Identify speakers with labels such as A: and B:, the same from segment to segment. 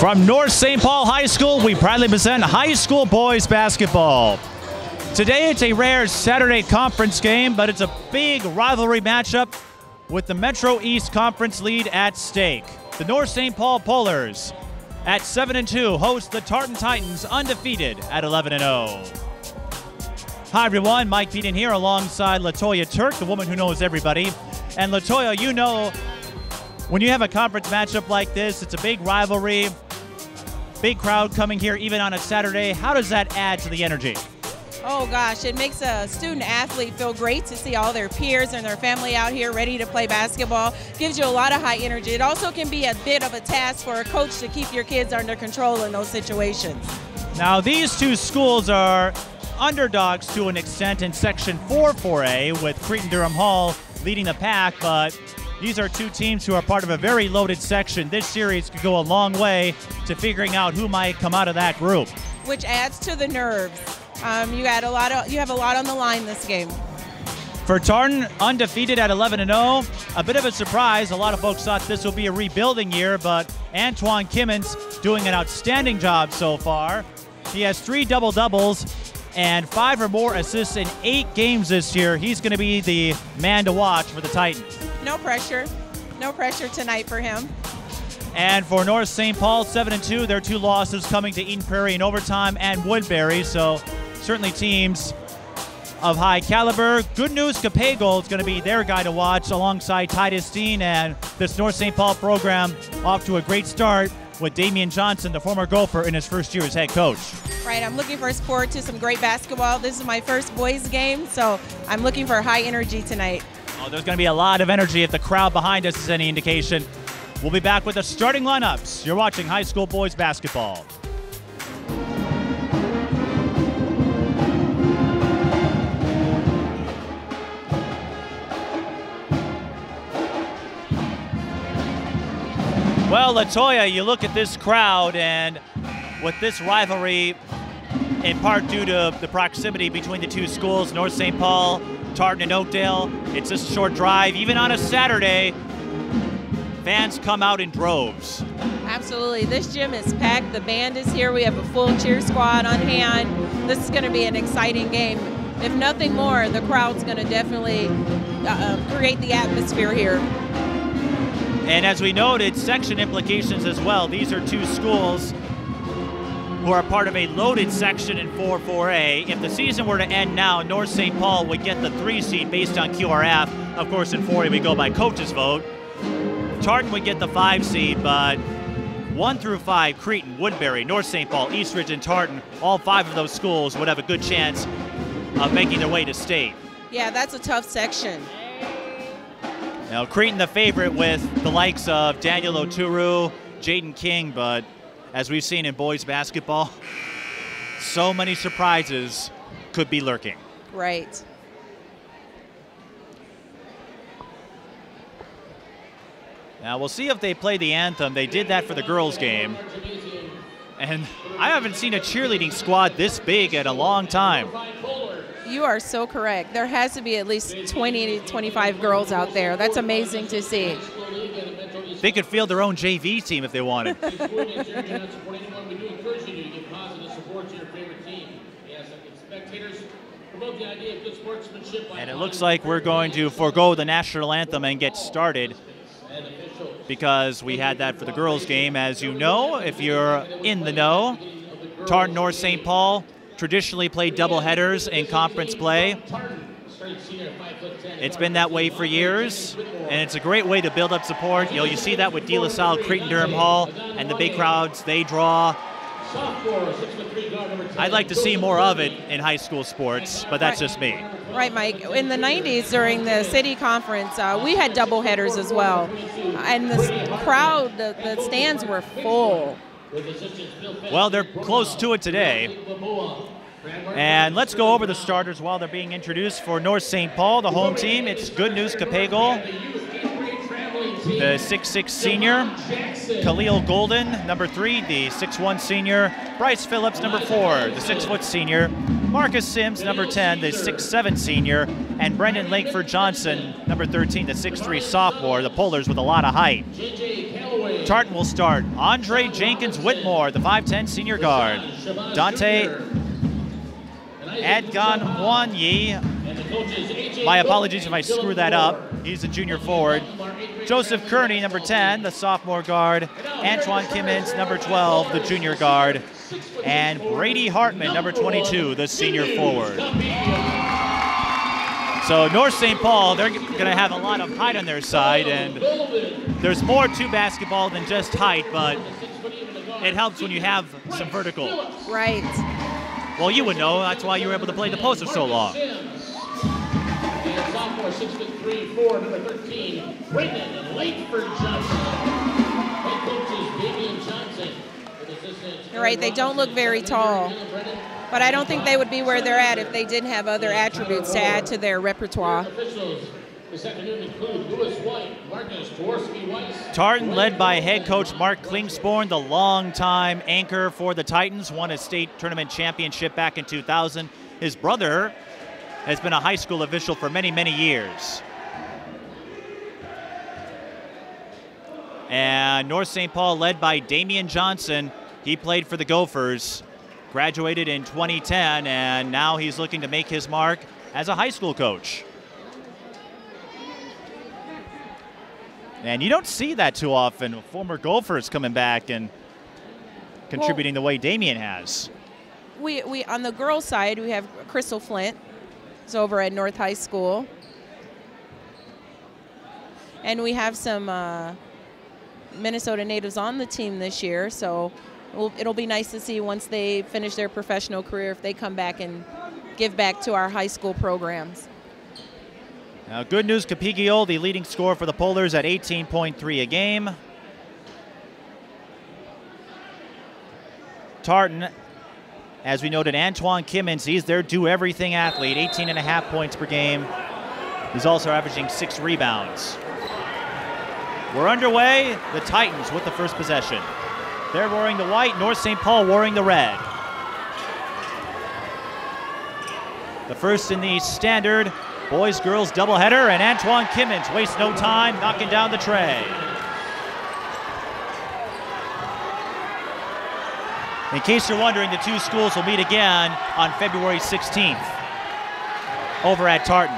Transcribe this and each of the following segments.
A: From North St. Paul High School, we proudly present high school boys basketball. Today it's a rare Saturday conference game, but it's a big rivalry matchup with the Metro East Conference lead at stake. The North St. Paul Polars at 7-2 host the Tartan Titans undefeated at 11-0. Hi everyone, Mike Peden here alongside LaToya Turk, the woman who knows everybody. And LaToya, you know, when you have a conference matchup like this, it's a big rivalry, big crowd coming here even on a Saturday. How does that add to the energy?
B: Oh gosh, it makes a student athlete feel great to see all their peers and their family out here ready to play basketball. Gives you a lot of high energy. It also can be a bit of a task for a coach to keep your kids under control in those situations.
A: Now these two schools are underdogs to an extent in Section 4-4A, with Cretin-Durham Hall leading the pack, but these are two teams who are part of a very loaded section. This series could go a long way to figuring out who might come out of that group.
B: Which adds to the nerves. You have a lot on the line this game.
A: For Tartan, undefeated at 11-0, a bit of a surprise. A lot of folks thought this would be a rebuilding year, but Antoine Kimmons doing an outstanding job so far. He has 3 double-doubles and 5 or more assists in 8 games this year. He's going to be the man to watch for the Titans.
B: No pressure. No pressure tonight for him.
A: And for North St. Paul, 7-2, their 2 losses coming to Eden Prairie in overtime and Woodbury, so certainly teams of high caliber. Good news, Capego is going to be their guy to watch alongside Titus Dean, and this North St. Paul program off to a great start with Damian Johnson, the former Gopher, in his first year as head coach.
B: Right, I'm looking forward to some great basketball. This is my first boys game, so I'm looking for high energy tonight.
A: Oh, there's going to be a lot of energy if the crowd behind us is any indication. We'll be back with the starting lineups. You're watching high school boys basketball. Well, LaToya, you look at this crowd, and with this rivalry, in part due to the proximity between the two schools, North St. Paul, Tartan, and Oakdale, it's just a short drive. Even on a Saturday, fans come out in droves.
B: Absolutely. This gym is packed. The band is here. We have a full cheer squad on hand. This is going to be an exciting game. If nothing more, the crowd's going to definitely create the atmosphere here.
A: And as we noted, section implications as well. These are two schools who are part of a loaded section in 4-4A. If the season were to end now, North St. Paul would get the 3 seed based on QRF. Of course, in 4A we go by coach's vote. Tartan would get the 5 seed, but 1 through 5, Cretin, Woodbury, North St. Paul, Eastridge, and Tartan, all 5 of those schools would have a good chance of making their way to state.
B: Yeah, that's a tough section.
A: Now, Cretin the favorite with the likes of Daniel Oturu, Jaden King, but as we've seen in boys basketball, so many surprises could be lurking.
B: Right.
A: Now, we'll see if they play the anthem. They did that for the girls' game. And I haven't seen a cheerleading squad this big in a long time.
B: You are so correct. There has to be at least 20 to 25 girls out there. That's amazing to see.
A: They could field their own JV team if they wanted. And it looks like we're going to forego the national anthem and get started, because we had that for the girls' game. As you know, if you're in the know, Tartan North St. Paul traditionally played doubleheaders in conference play. It's been that way for years, and it's a great way to build up support. You know, you see that with De La Salle, Cretin-Durham Hall, and the big crowds they draw. I'd like to see more of it in high school sports, but that's just me.
B: Right, Mike. In the 90s, during the city conference, we had doubleheaders as well. And the crowd, the stands were full.
A: Well, they're close to it today. And let's go over the starters while they're being introduced. For North St. Paul, the home team, it's Good News Capego, the 6'6 senior. Khalil Golden, number 3, the 6'1 senior. Bryce Phillips, number 4, the 6' senior. Marcus Sims, number 10, the 6'7 senior. And Brendan Lakeford Johnson, number 13, the 6'3 sophomore. The Polars with a lot of height. Tartan will start. Andre Jenkins Whitmore, the 5'10 senior guard. Dante Adganwanyi. My apologies if I screw that up. He's a junior forward. Joseph Kearney, number 10, the sophomore guard. Antoine Kimmins, number 12, the junior guard. And Brady Hartman, number 22, the senior forward. So North St. Paul, they're going to have a lot of height on their side, and there's more to basketball than just height, but it helps when you have some vertical.
B: Right.
A: Well, you would know. That's why you were able to play the post for so long.
C: And sophomore 6'3", number 13, Brendan Lakeford Johnson. Head coach is Damian Johnson.
B: You're right, they don't look very tall, but I don't think they would be where they're at if they didn't have other attributes to add to their repertoire.
A: Tartan led by head coach Mark Klingsporn, the longtime anchor for the Titans, won a state tournament championship back in 2000. His brother has been a high school official for many, many years. And North St. Paul led by Damian Johnson. He played for the Gophers, graduated in 2010, and now he's looking to make his mark as a high school coach. And you don't see that too often, former Gophers coming back and contributing the way Damian has.
B: We on the girls' side, we have Crystal Flint. It's over at North High School. And we have some Minnesota natives on the team this year, so it'll be nice to see once they finish their professional career if they come back and give back to our high school programs.
A: Now, good news, Capigio, the leading scorer for the Polars at 18.3 a game. Tartan, as we noted, Antoine Kimmins, he's their do-everything athlete, 18.5 points per game. He's also averaging 6 rebounds. We're underway. The Titans with the first possession. They're wearing the white, North St. Paul wearing the red. The first in the standard boys-girls doubleheader, and Antoine Kimmins wastes no time, knocking down the tray. In case you're wondering, the two schools will meet again on February 16th over at Tartan.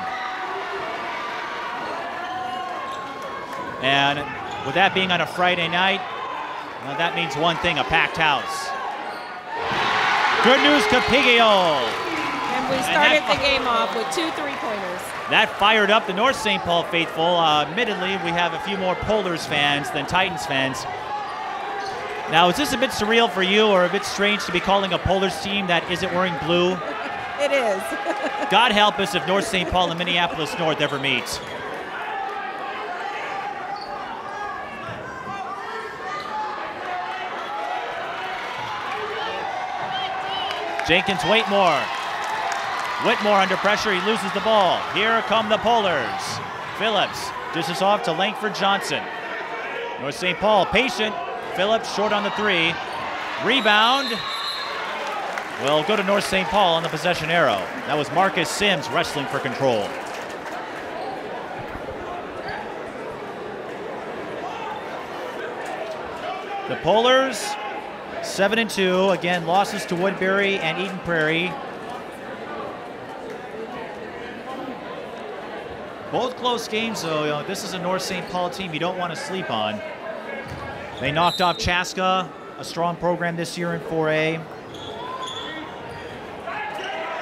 A: And with that being on a Friday night, that means one thing, a packed house. Good news, Capigio.
B: And we started the game off with 2 3-pointers.
A: That fired up the North St. Paul faithful. Admittedly, we have a few more Polars fans than Titans fans. Now, is this a bit surreal for you or a bit strange to be calling a Polars team that isn't wearing blue?
B: It is.
A: God help us if North St. Paul and Minneapolis North ever meet. Jenkins Whitmore. Whitmore under pressure, he loses the ball. Here come the Polars. Phillips dishes off to Langford Johnson. North St. Paul patient. Phillips short on the 3. Rebound. Will go to North St. Paul on the possession arrow. That was Marcus Sims wrestling for control. The Polars 7-2. Again, losses to Woodbury and Eden Prairie. Both close games, though. This is a North St. Paul team you don't want to sleep on. They knocked off Chaska, a strong program this year in 4A.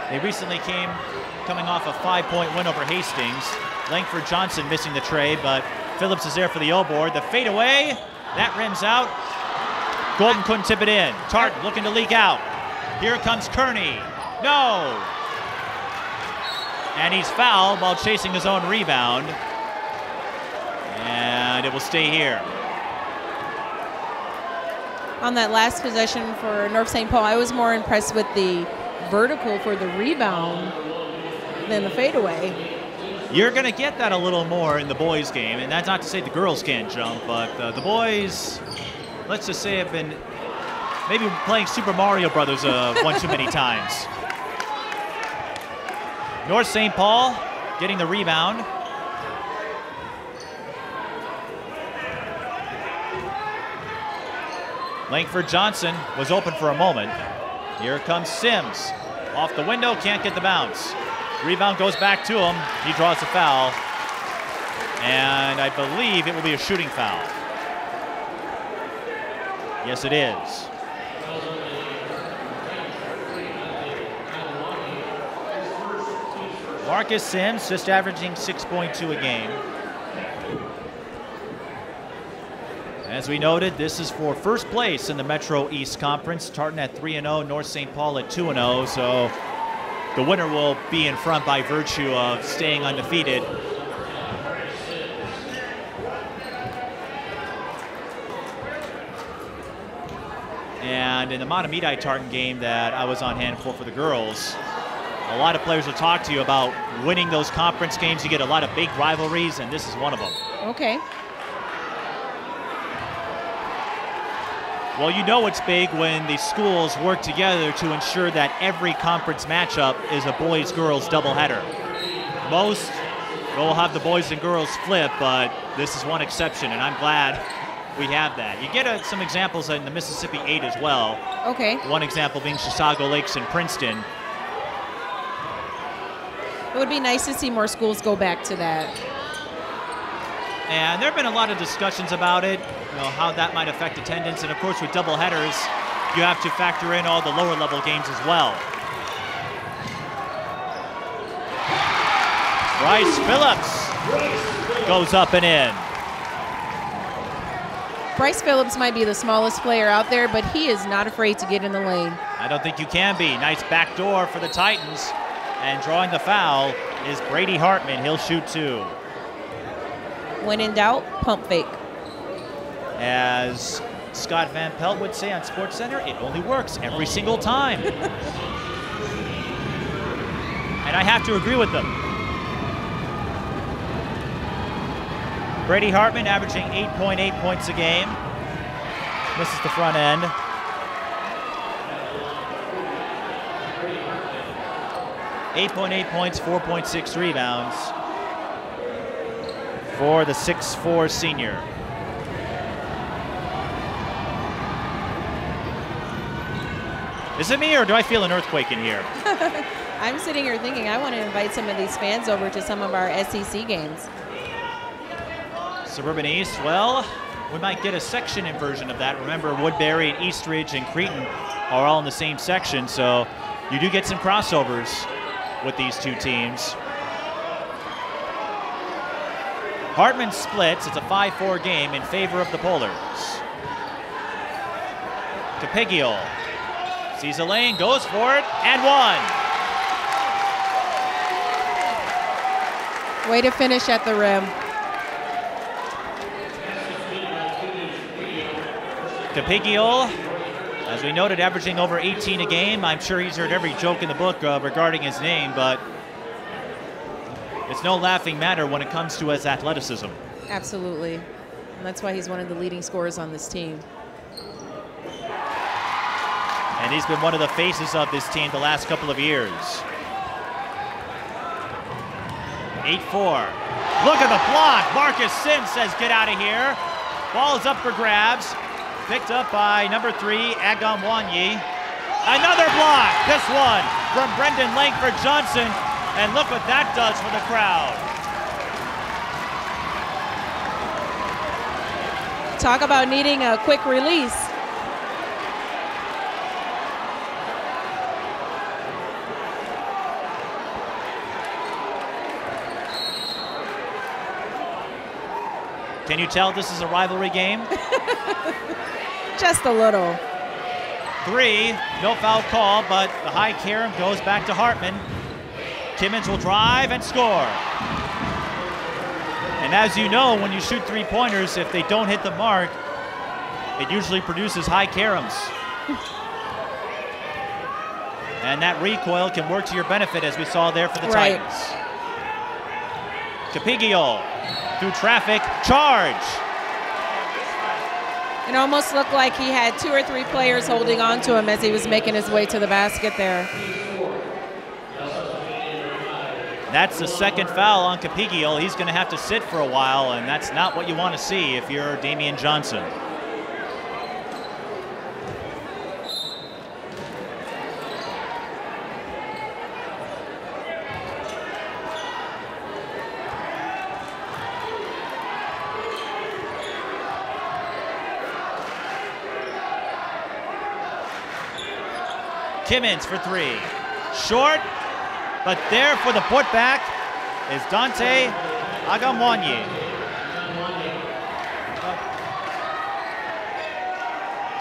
A: They recently coming off a 5-point win over Hastings. Langford Johnson missing the tray, but Phillips is there for the O-board. The fadeaway, that rims out. Golden couldn't tip it in. Tartan looking to leak out. Here comes Kearney. No! And he's fouled while chasing his own rebound. And it will stay here.
B: On that last possession for North St. Paul, I was more impressed with the vertical for the rebound than the fadeaway.
A: You're going to get that a little more in the boys' game, and that's not to say the girls can't jump, but the boys, let's just say, have been maybe playing Super Mario Brothers one too many times. North St. Paul getting the rebound. Langford Johnson was open for a moment. Here comes Sims. Off the window, can't get the bounce. Rebound goes back to him. He draws a foul. And I believe it will be a shooting foul. Yes, it is. Marcus Sims just averaging 6.2 a game. As we noted, this is for first place in the Metro East Conference. Tartan at 3-0, North St. Paul at 2-0. So the winner will be in front by virtue of staying undefeated. And in the Mahtomedi Tartan game that I was on hand for the girls, a lot of players will talk to you about winning those conference games. You get a lot of big rivalries, and this is one of them.
B: Okay.
A: Well, you know it's big when the schools work together to ensure that every conference matchup is a boys-girls doubleheader. Most will have the boys and girls flip, but this is one exception, and I'm glad we have that. You get some examples in the Mississippi 8 as well.
B: Okay.
A: One example being Chisago Lakes and Princeton.
B: It would be nice to see more schools go back to that.
A: And there have been a lot of discussions about it, you know, how that might affect attendance. And of course, with doubleheaders, you have to factor in all the lower level games as well. Bryce Phillips goes up and in.
B: Bryce Phillips might be the smallest player out there, but he is not afraid to get in the lane.
A: I don't think you can be. Nice backdoor for the Titans. And drawing the foul is Brady Hartman. He'll shoot 2.
B: When in doubt, pump fake.
A: As Scott Van Pelt would say on SportsCenter, it only works every single time. And I have to agree with them. Brady Hartman averaging 8.8 points a game. Misses the front end. .8 points, 4.6 rebounds for the 6'4" senior. Is it me, or do I feel an earthquake in here?
B: I'm sitting here thinking I want to invite some of these fans over to some of our SEC games.
A: Suburban East, well, we might get a section inversion of that. Remember, Woodbury and Eastridge and Cretin are all in the same section, so you do get some crossovers with these two teams. Hartman splits. It's a 5-4 game in favor of the Polars. Capigio sees a lane, goes for it, and one.
B: Way to finish at the rim.
A: Capigio, as we noted, averaging over 18 a game. I'm sure he's heard every joke in the book regarding his name, but it's no laughing matter when it comes to his athleticism.
B: Absolutely. And that's why he's one of the leading scorers on this team.
A: And he's been one of the faces of this team the last couple of years. 8-4. Look at the block. Marcus Sims says, get out of here. Ball is up for grabs. Picked up by number 3, Agam-Wanyi. Another block. This one from Brendan Langford Johnson. And look what that does for the crowd.
B: Talk about needing a quick release.
A: Can you tell this is a rivalry game?
B: Just a little.
A: 3, no foul call, but the high carom goes back to Hartman. Timmons will drive and score. And as you know, when you shoot 3-pointers, if they don't hit the mark, it usually produces high caroms. And that recoil can work to your benefit, as we saw there for the Titans. Capigio through traffic, charge.
B: It almost looked like he had 2 or 3 players holding on to him as he was making his way to the basket there.
A: That's the second foul on Capigio. He's going to have to sit for a while, and that's not what you want to see if you're Damian Johnson. Kimmins for three. Short, but there for the putback is Dante Agamwanye.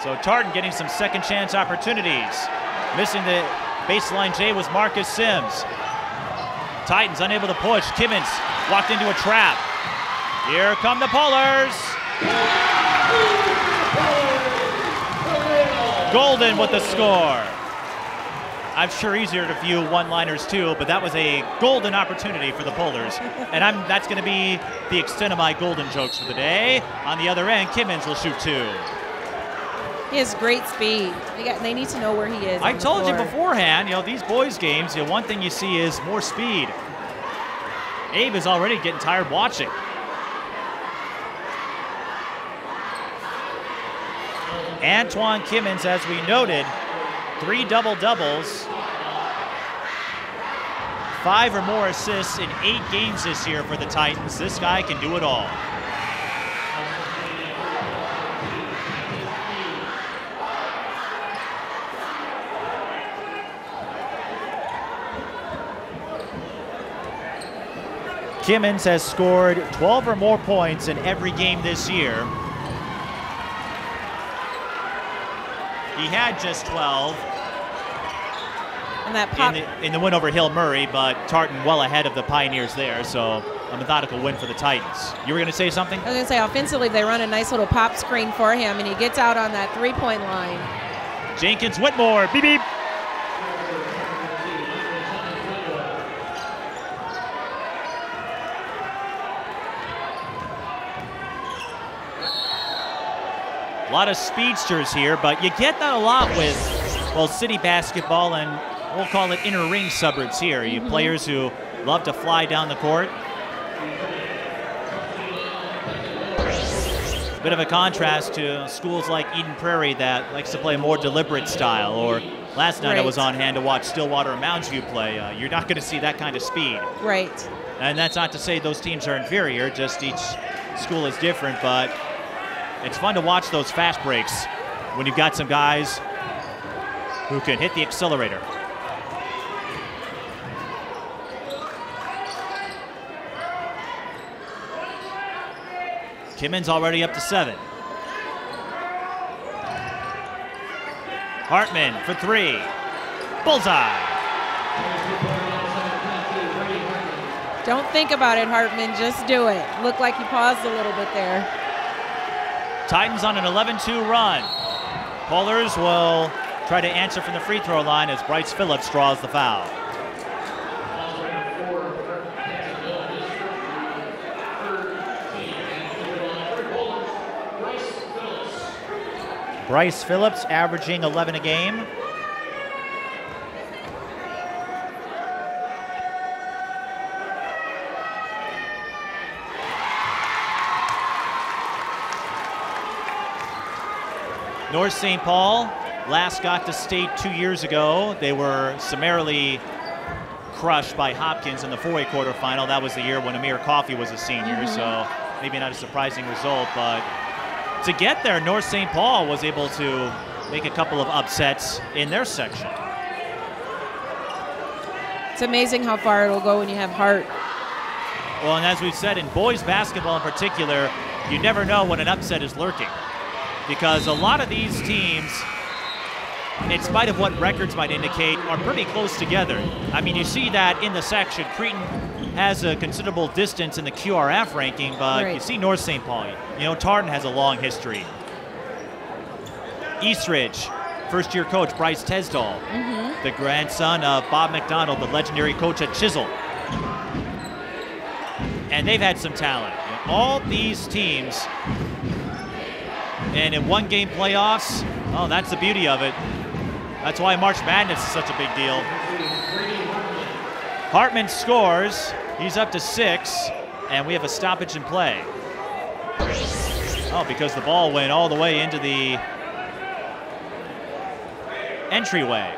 A: So Tartan getting some second chance opportunities. Missing the baseline J was Marcus Sims. Titans unable to push. Kimmins walked into a trap. Here come the Polars. Golden with the score. I'm sure easier to view one-liners too, but that was a golden opportunity for the Polars. And that's going to be the extent of my golden jokes for the day. On the other end, Kimmins will shoot two.
B: He has great speed. They need to know where he is.
A: I told you beforehand, these boys' games, one thing you see is more speed. Abe is already getting tired watching. Antoine Kimmins, as we noted, 3 double-doubles, 5 or more assists in 8 games this year for the Titans. This guy can do it all. Kimmins has scored 12 or more points in every game this year. He had just 12
B: and that pop
A: in the win over Hill Murray, but Tartan well ahead of the Pioneers there, so a methodical win for the Titans. You were going to say something?
B: I was going to say, offensively, they run a nice little pop screen for him, and he gets out on that three-point line.
A: Jenkins Whitmore, beep beep. A lot of speedsters here, but you get that a lot with, well, city basketball and we'll call it inner ring suburbs here. You players who love to fly down the court. Bit of a contrast to schools like Eden Prairie that likes to play a more deliberate style, or last night I was on hand to watch Stillwater and Mounds View play. You're not going to see that kind of speed.
B: Right.
A: And that's not to say those teams are inferior, just each school is different, but it's fun to watch those fast breaks when you've got some guys who can hit the accelerator. Kimmins already up to 7. Hartman for 3. Bullseye.
B: Don't think about it, Hartman. Just do it. Looked like he paused a little bit there.
A: Titans on an 11-2 run. Polars will try to answer from the free throw line as Bryce Phillips draws the foul. Bryce Phillips averaging 11 a game. North St. Paul last got to state 2 years ago. They were summarily crushed by Hopkins in the 4A quarterfinal. That was the year when Amir Coffey was a senior, so maybe not a surprising result, but to get there, North St. Paul was able to make a couple of upsets in their section.
B: It's amazing how far it'll go when you have heart.
A: Well, and as we've said, in boys basketball in particular, you never know when an upset is lurking, because a lot of these teams, in spite of what records might indicate, are pretty close together. I mean, you see that in the section. Cretin has a considerable distance in the QRF ranking, but you see North St. Paul. You know, Tartan has a long history. Eastridge, first-year coach Bryce Tesdall, the grandson of Bob McDonald, the legendary coach at Chisel. And they've had some talent. And all these teams, and in one-game playoffs, oh, that's the beauty of it. That's why March Madness is such a big deal. Hartman scores. He's up to 6, and we have a stoppage in play. Oh, because the ball went all the way into the entryway.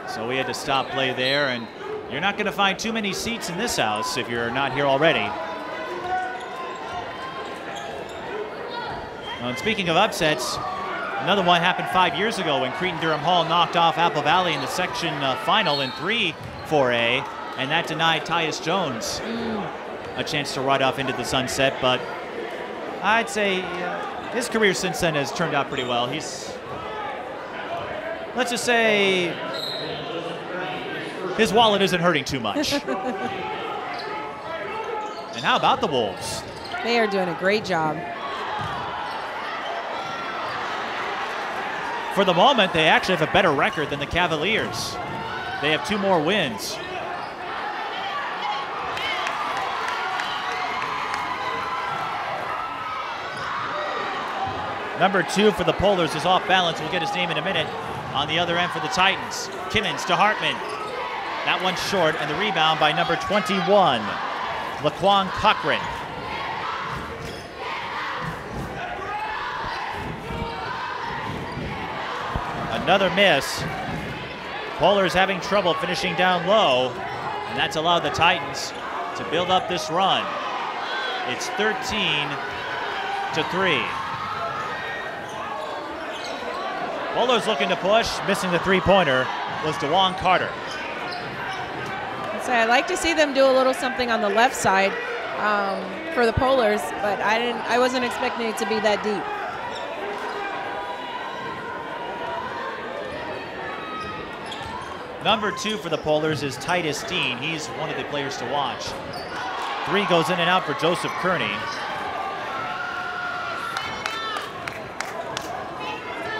A: So we had to stop play there, and you're not going to find too many seats in this house if you're not here already. And speaking of upsets, another one happened 5 years ago when Cretin-Durham Hall knocked off Apple Valley in the section final in 3-4A, and that denied Tyus Jones a chance to ride off into the sunset. But I'd say his career since then has turned out pretty well. He's, let's just say, his wallet isn't hurting too much. And how about the Wolves?
B: They are doing a great job.
A: For the moment, they actually have a better record than the Cavaliers. They have 2 more wins. Number 2 for the Polars is off balance. We'll get his name in a minute. On the other end for the Titans, Kimmins to Hartman. That one's short, and the rebound by number 21, Laquan Cochran. Another miss. Polars having trouble finishing down low, and that's allowed the Titans to build up this run. It's 13-3. Polars looking to push. Missing the three-pointer was DeJuan Carter.
B: So I'd like to see them do a little something on the left side for the Polars, but I wasn't expecting it to be that deep.
A: Number 2 for the Polars is Titus Dean. He's one of the players to watch. 3 goes in and out for Joseph Kearney.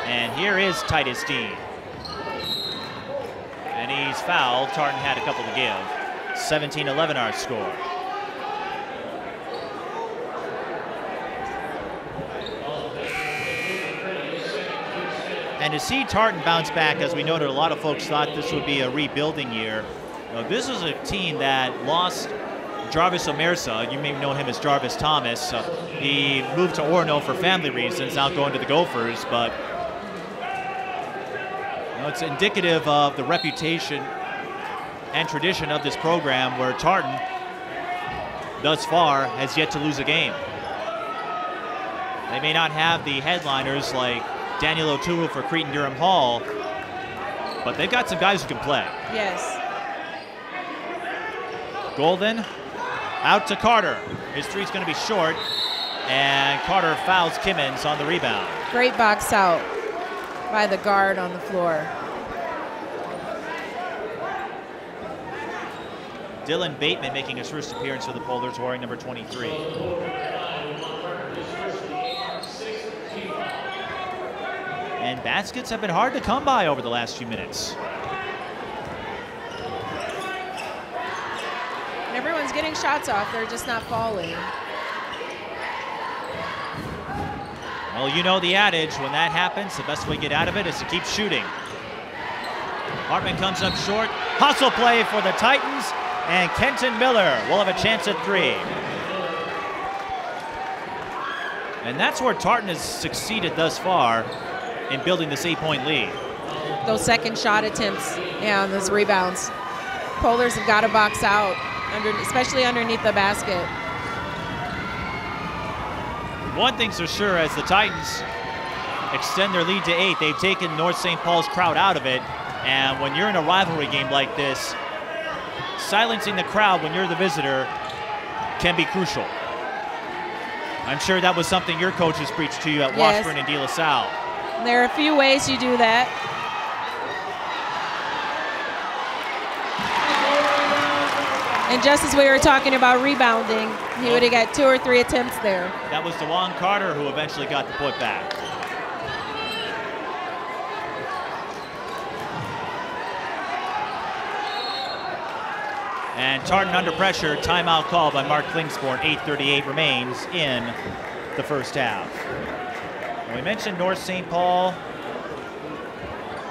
A: And here is Titus Dean. And he's fouled. Tartan had a couple to give. 17-11 our score. And to see Tartan bounce back, as we noted, a lot of folks thought this would be a rebuilding year. Now, this is a team that lost Jarvis Omersa. You may know him as Jarvis Thomas. He moved to Orono for family reasons, now going to the Gophers, but it's indicative of the reputation and tradition of this program, where Tartan, thus far, has yet to lose a game. They may not have the headliners like Daniel O'Toole for Cretin-Durham Hall, but they've got some guys who can play.
B: Yes.
A: Golden out to Carter. His three's going to be short, and Carter fouls Kimmins on the rebound.
B: Great box out by the guard on the floor.
A: Dylan Bateman making his first appearance for the Polars, wearing number 23. And baskets have been hard to come by over the last few minutes.
B: And everyone's getting shots off, they're just not falling.
A: Well, you know the adage, when that happens, the best way to get out of it is to keep shooting. Hartman comes up short. Hustle play for the Titans, and Kenton Miller will have a chance at 3. And that's where Tartan has succeeded thus far in building this 8-point lead.
B: Those second shot attempts, yeah, and those rebounds. Polars have got to box out, especially underneath the basket.
A: One thing's for sure, as the Titans extend their lead to 8, they've taken North St. Paul's crowd out of it. And when you're in a rivalry game like this, silencing the crowd when you're the visitor can be crucial. I'm sure that was something your coaches preached to you at Washburn and De La Salle.
B: There are a few ways you do that. And just as we were talking about rebounding, he would have got 2 or 3 attempts there.
A: That was DeJuan Carter who eventually got the putback. And Tartan under pressure, timeout called by Mark Klingsport. 8:38 remains in the first half. And we mentioned North St. Paul.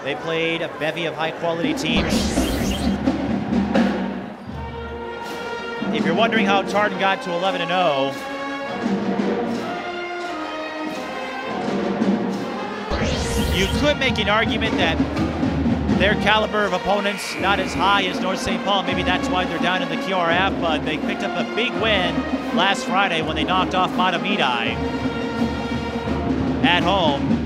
A: They played a bevy of high-quality teams. If you're wondering how Tartan got to 11-0, you could make an argument that their caliber of opponents not as high as North St. Paul. Maybe that's why they're down in the QRF, but they picked up a big win last Friday when they knocked off Matamidi. at home.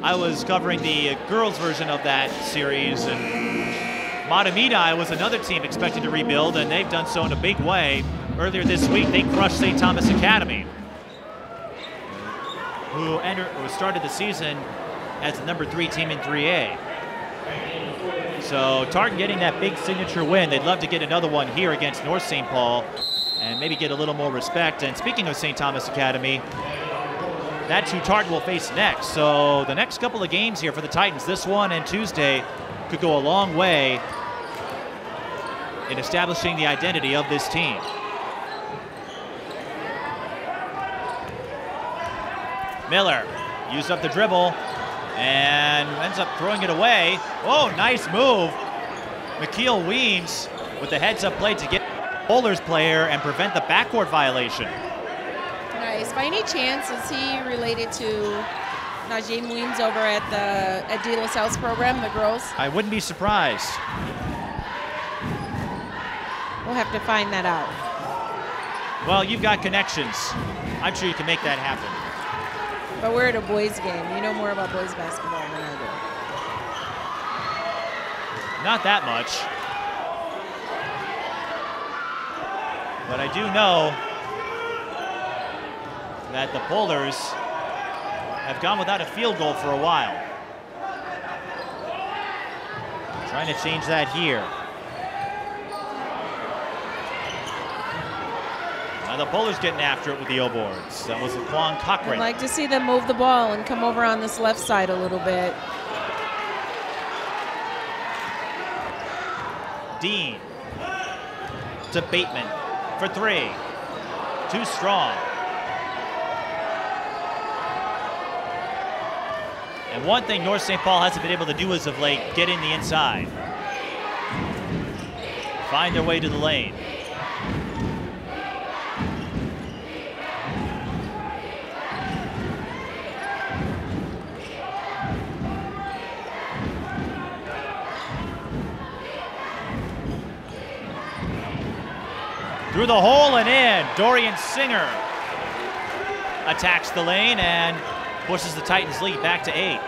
A: I was covering the girls version of that series, and Matamidi was another team expected to rebuild, and they've done so in a big way. Earlier this week, they crushed St. Thomas Academy, who started the season as the #3 team in 3A. So Tartan getting that big signature win. They'd love to get another one here against North St. Paul and maybe get a little more respect. And speaking of St. Thomas Academy, that's who Tartan will face next. So the next couple of games here for the Titans, this one and Tuesday, could go a long way in establishing the identity of this team. Miller used up the dribble and ends up throwing it away. Oh, nice move. McKeel Weems with the heads-up play to get Bowler's player and prevent the backcourt violation.
B: Nice. By any chance, is he related to Najim Weems over at the De La Salle's program, the girls?
A: I wouldn't be surprised.
B: We'll have to find that out.
A: Well, you've got connections. I'm sure you can make that happen.
B: But we're at a boys game. You know more about boys basketball than I do.
A: Not that much. But I do know that the Polars have gone without a field goal for a while. Trying to change that here. Now the Polars getting after it with the O-boards. That was Laquan Cochran.
B: I'd like to see them move the ball and come over on this left side a little bit.
A: Dean to Bateman for 3. Too strong. And one thing North St. Paul hasn't been able to do as of late, get in the inside. Find their way to the lane. Through the hole and in. Dorian Singer attacks the lane and pushes the Titans lead back to 8.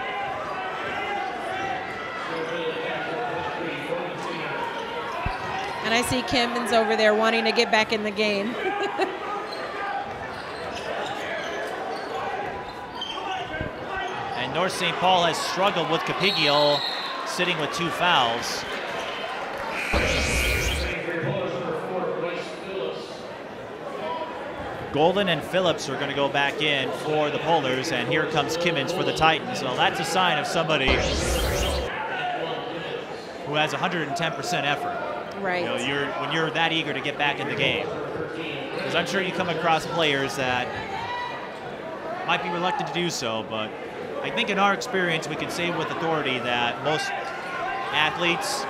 B: And I see Kimmons over there wanting to get back in the game.
A: And North St. Paul has struggled with Capigio sitting with 2 fouls. Golden and Phillips are going to go back in for the Polars, and here comes Kimmons for the Titans. So that's a sign of somebody who has 110% effort.
B: Right.
A: You know, when you're that eager to get back in the game. Because I'm sure you come across players that might be reluctant to do so, but I think in our experience we can say with authority that most athletes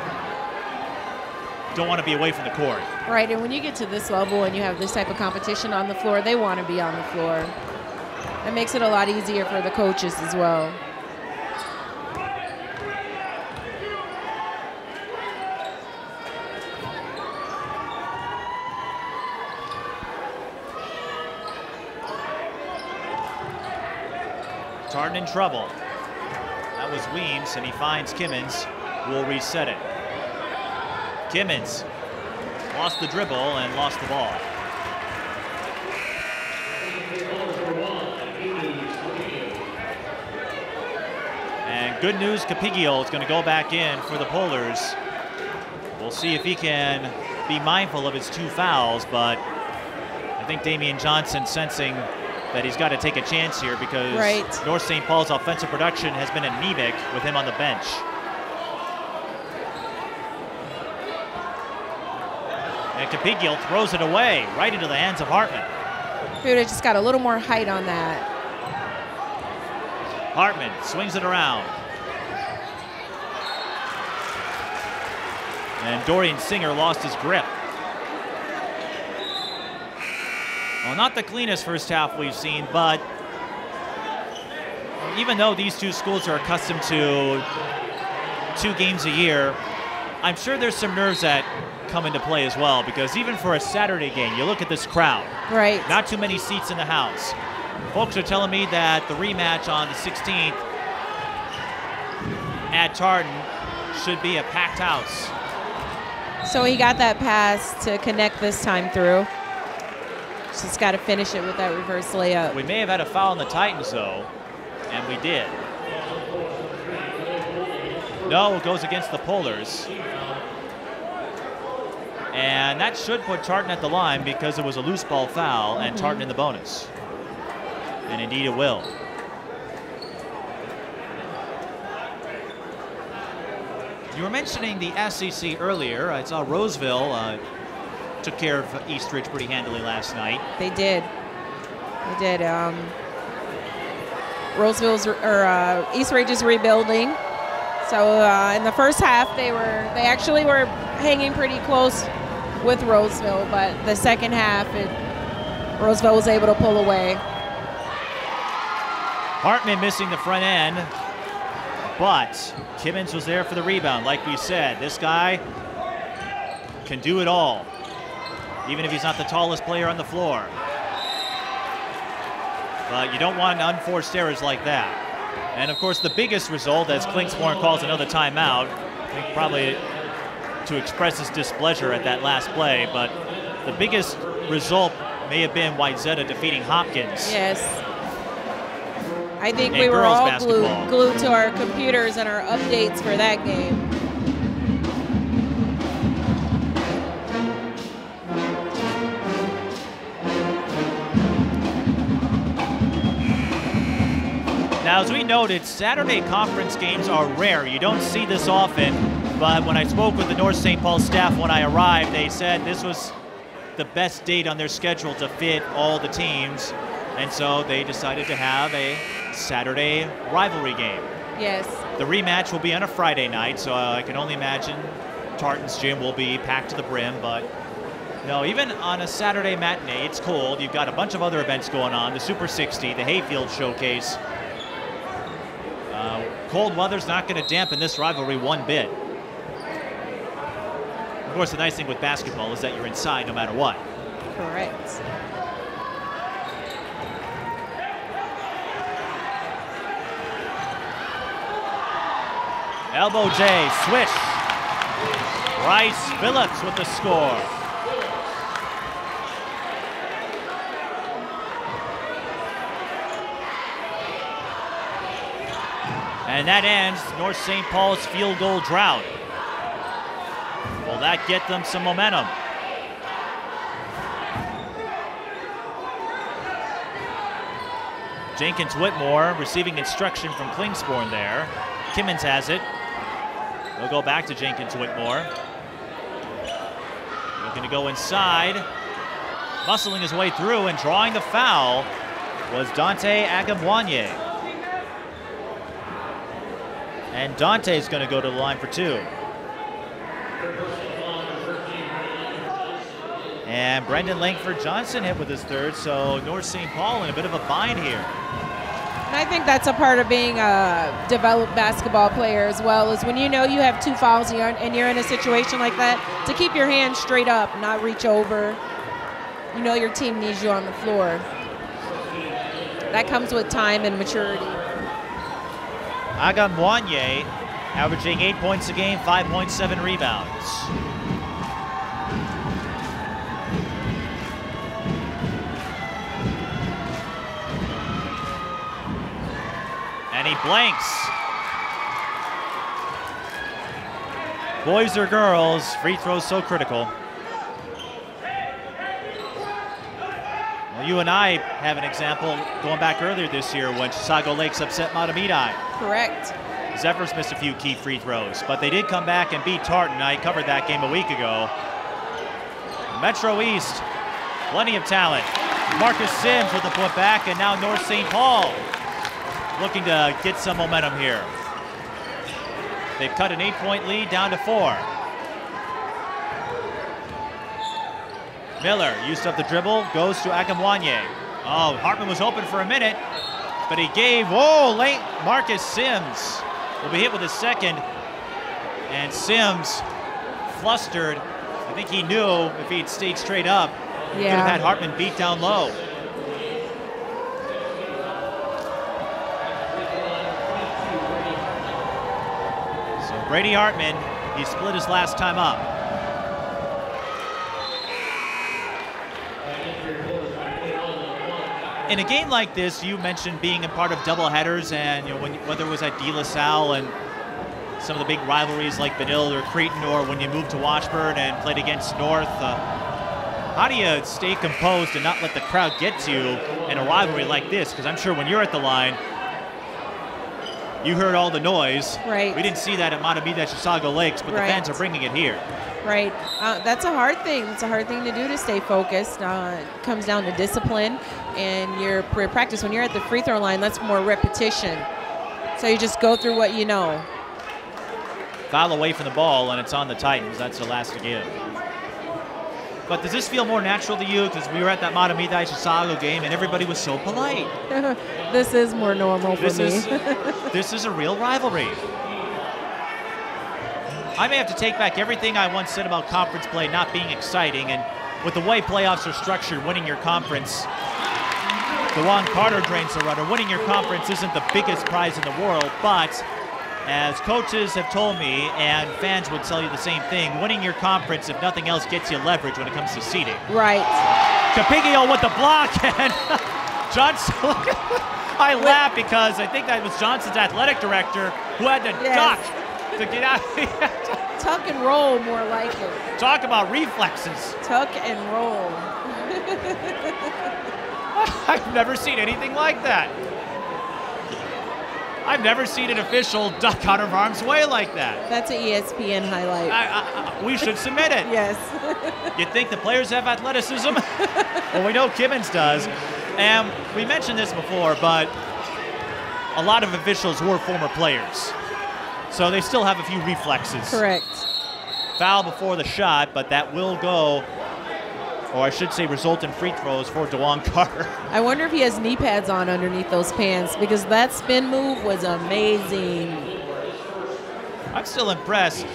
A: don't want to be away from the court.
B: Right, and when you get to this level and you have this type of competition on the floor, they want to be on the floor. It makes it a lot easier for the coaches as well.
A: Tartan in trouble. That was Weems, and he finds Kimmons, who will reset it. Kimmons lost the dribble and lost the ball. And good news, Capigio is going to go back in for the Polars. We'll see if he can be mindful of his 2 fouls, but I think Damian Johnson sensing that he's got to take a chance here because North St. Paul's offensive production has been anemic with him on the bench. And Capigio throws it away right into the hands of Hartman.
B: Dude, it just got a little more height on that.
A: Hartman swings it around. And Dorian Singer lost his grip. Well, not the cleanest first half we've seen, but even though these two schools are accustomed to 2 games a year, I'm sure there's some nerves that come into play as well, because even for a Saturday game, you look at this crowd.
B: Right.
A: Not too many seats in the house. Folks are telling me that the rematch on the 16th at Tartan should be a packed house.
B: So he got that pass to connect this time through. Just got to finish it with that reverse layup.
A: We may have had a foul on the Titans, though, and we did. No, it goes against the Polars. And that should put Tartan at the line because it was a loose ball foul and Tartan in the bonus. And indeed it will. You were mentioning the SEC earlier. I saw Roseville took care of Eastridge pretty handily last night.
B: They did. They did. Roseville's or Eastridge is rebuilding. So in the first half, they actually were hanging pretty close with Roseville, but the second half, Roseville was able to pull away.
A: Hartman missing the front end, but Kimmins was there for the rebound. Like we said, this guy can do it all, even if he's not the tallest player on the floor. But you don't want unforced errors like that. And of course, the biggest result, as Klingsborn calls another timeout, I think probably to express his displeasure at that last play, but the biggest result may have been Wayzata defeating Hopkins.
B: Yes. I think we were all glued to our computers and our updates for that game.
A: Now, as we noted, Saturday conference games are rare. You don't see this often, but when I spoke with the North St. Paul staff when I arrived, they said this was the best date on their schedule to fit all the teams, and so they decided to have a Saturday rivalry game.
B: Yes.
A: The rematch will be on a Friday night, so I can only imagine Tartan's gym will be packed to the brim, but no, even on a Saturday matinee, it's cold. You've got a bunch of other events going on, the Super 60, the Hayfield Showcase. Cold weather's not going to dampen this rivalry one bit. Of course, the nice thing with basketball is that you're inside no matter what.
B: Correct.
A: Elbow J, swish. Bryce Phillips with the score. And that ends North St. Paul's field goal drought. Will that get them some momentum? Jenkins Whitmore receiving instruction from Klingsborn there. Kimmins has it. We'll go back to Jenkins Whitmore. Looking to go inside. Muscling his way through and drawing the foul was Dante Agamwanye. And Dante's going to go to the line for two. And Brendan Langford Johnson hit with his third, so North St. Paul in a bit of a bind here.
B: And I think that's a part of being a developed basketball player as well, is when you know you have two fouls and you're in a situation like that, to keep your hands straight up, not reach over. You know your team needs you on the floor. That comes with time and maturity.
A: Agamwanye averaging 8 points a game, 5.7 rebounds. And he blanks. Boys or girls, free throws so critical. Well, you and I have an example going back earlier this year when Chisago Lakes upset Matamidi.
B: Correct.
A: Zephyrs missed a few key free throws, but they did come back and beat Tartan. I covered that game a week ago. Metro East, plenty of talent. Marcus Sims with the putback, and now North St. Paul looking to get some momentum here. They've cut an 8-point lead down to 4. Miller used up the dribble, goes to Agamwanye. Oh, Hartman was open for a minute, but he gave, late Marcus Sims will be hit with his second. And Sims, flustered, I think he knew if he'd stayed straight up, he could have had Hartman beat down low. Brady Hartman, he split his last time up. In a game like this, you mentioned being a part of doubleheaders, and whether it was at De La Salle and some of the big rivalries like Benilde or Cretin, or when you moved to Washburn and played against North. How do you stay composed and not let the crowd get to you in a rivalry like this? Because I'm sure when you're at the line, you heard all the noise.
B: Right.
A: We didn't see that at Matamida, Chisago Lakes, but the fans are bringing it here.
B: Right. That's a hard thing. It's a hard thing to do, to stay focused. It comes down to discipline and your practice. When you're at the free throw line, that's more repetition. So you just go through what you know.
A: Foul away from the ball, and it's on the Titans. That's the last to give. But does this feel more natural to you? Because we were at that Matamida Chisago game, and everybody was so polite.
B: This is more normal for me.
A: This is a real rivalry. I may have to take back everything I once said about conference play not being exciting, and with the way playoffs are structured, winning your conference, DeJuan Carter drains the rudder. Winning your conference isn't the biggest prize in the world, but as coaches have told me, and fans would tell you the same thing, winning your conference, if nothing else, gets you leverage when it comes to seeding.
B: Right.
A: Capigio with the block, and Johnson, I laugh because I think that was Johnson's athletic director who had to duck to get out.
B: Tuck and roll, more like it.
A: Talk about reflexes.
B: Tuck and roll.
A: I've never seen anything like that. I've never seen an official duck out of harm's way like that.
B: That's an ESPN highlight.
A: We should submit it.
B: Yes.
A: You think the players have athleticism? Well, we know Kimmins does. And we mentioned this before, but a lot of officials were former players. So they still have a few reflexes.
B: Correct.
A: Foul before the shot, but that will go, or I should say result in free throws for DeJuan Carter.
B: I wonder if he has knee pads on underneath those pants, because that spin move was amazing.
A: I'm still impressed.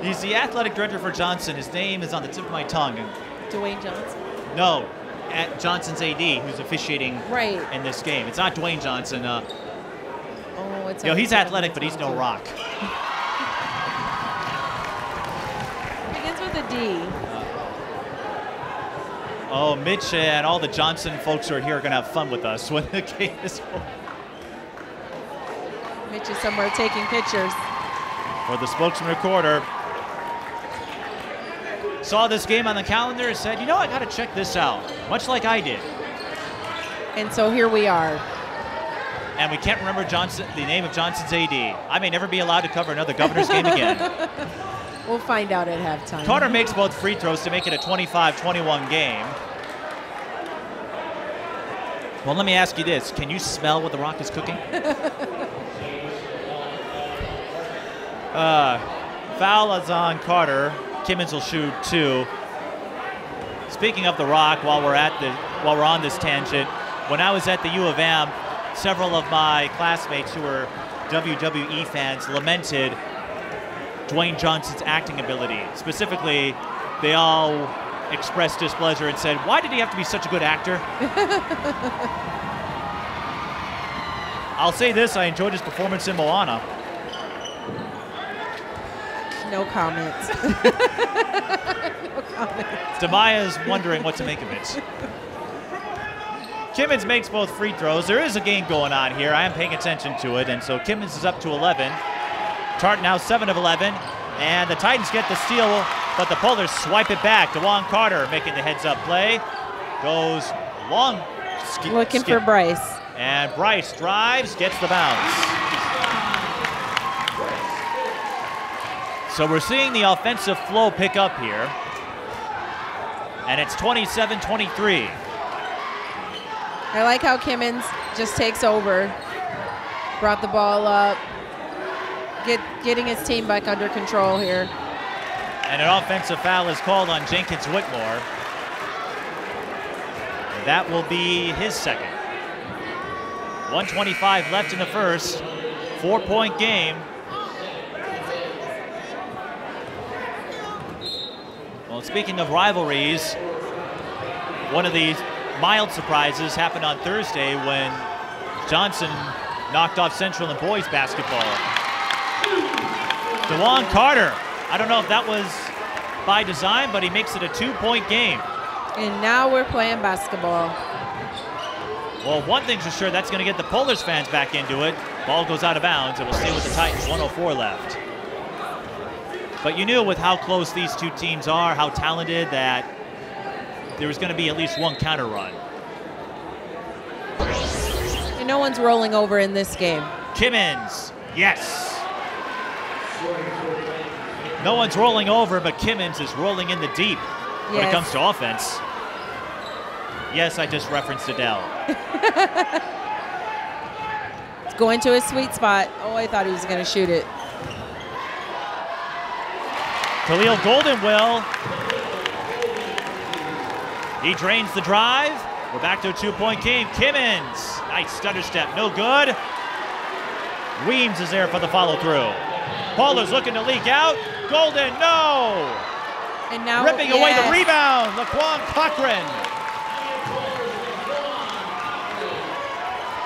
A: He's the athletic director for Johnson. His name is on the tip of my tongue.
B: Dwayne Johnson?
A: No, at Johnson's AD, who's officiating in this game. It's not Dwayne Johnson.
B: It's
A: he's athletic, but he's no rock.
B: Begins with a D.
A: Mitch and all the Johnson folks who are here are going to have fun with us when the game is over.
B: Mitch is somewhere taking pictures.
A: For the spokesman recorder. Saw this game on the calendar and said, I got to check this out, much like I did.
B: And so here we are.
A: And we can't remember the name of Johnson's AD. I may never be allowed to cover another Governor's game again.
B: We'll find out at halftime.
A: Carter makes both free throws to make it a 25-21 game. Well, let me ask you this. Can you smell what the Rock is cooking? Foul is on Carter. Kimmins will shoot 2. Speaking of the Rock, while we're on this tangent, when I was at the U of M, several of my classmates who were WWE fans lamented Dwayne Johnson's acting ability. Specifically, they all expressed displeasure and said, why did he have to be such a good actor? I'll say this, I enjoyed his performance in Moana.
B: No comments. No comments.
A: Demaya's wondering what to make of it. Kimmins makes both free throws. There is a game going on here. I am paying attention to it, and so Kimmins is up to 11. Tartan now 7 of 11, and the Titans get the steal, but the Polars swipe it back. DeJuan Carter making the heads-up play. Goes long.
B: Looking for Bryce.
A: And Bryce drives, gets the bounce. So we're seeing the offensive flow pick up here. And it's 27-23.
B: I like how Kimmins just takes over. Brought the ball up. Getting his team back under control here.
A: And an offensive foul is called on Jenkins Whitmore. And that will be his second. 1:25 left in the first. 4-point game. Well, speaking of rivalries, one of the mild surprises happened on Thursday when Johnson knocked off Central in boys basketball. DeJuan Carter, I don't know if that was by design, but he makes it a 2-point game.
B: And now we're playing basketball.
A: Well, one thing's for sure, that's going to get the Polars fans back into it. Ball goes out of bounds, and we'll stay with the Titans, 1:04 left. But you knew with how close these two teams are, how talented, that there was going to be at least one counter run.
B: And no one's rolling over in this game.
A: Kimmins, yes. No one's rolling over, but Kimmins is rolling in the deep when it comes to offense. Yes, I just referenced Adele.
B: It's going to his sweet spot. Oh, I thought he was going to shoot it.
A: Khalil Golden will. He drains the drive. We're back to a 2-point game. Kimmins, nice stutter step, no good. Weems is there for the follow-through. Polars looking to leak out. Golden, no!
B: And now
A: ripping away the rebound, Laquan Cochran.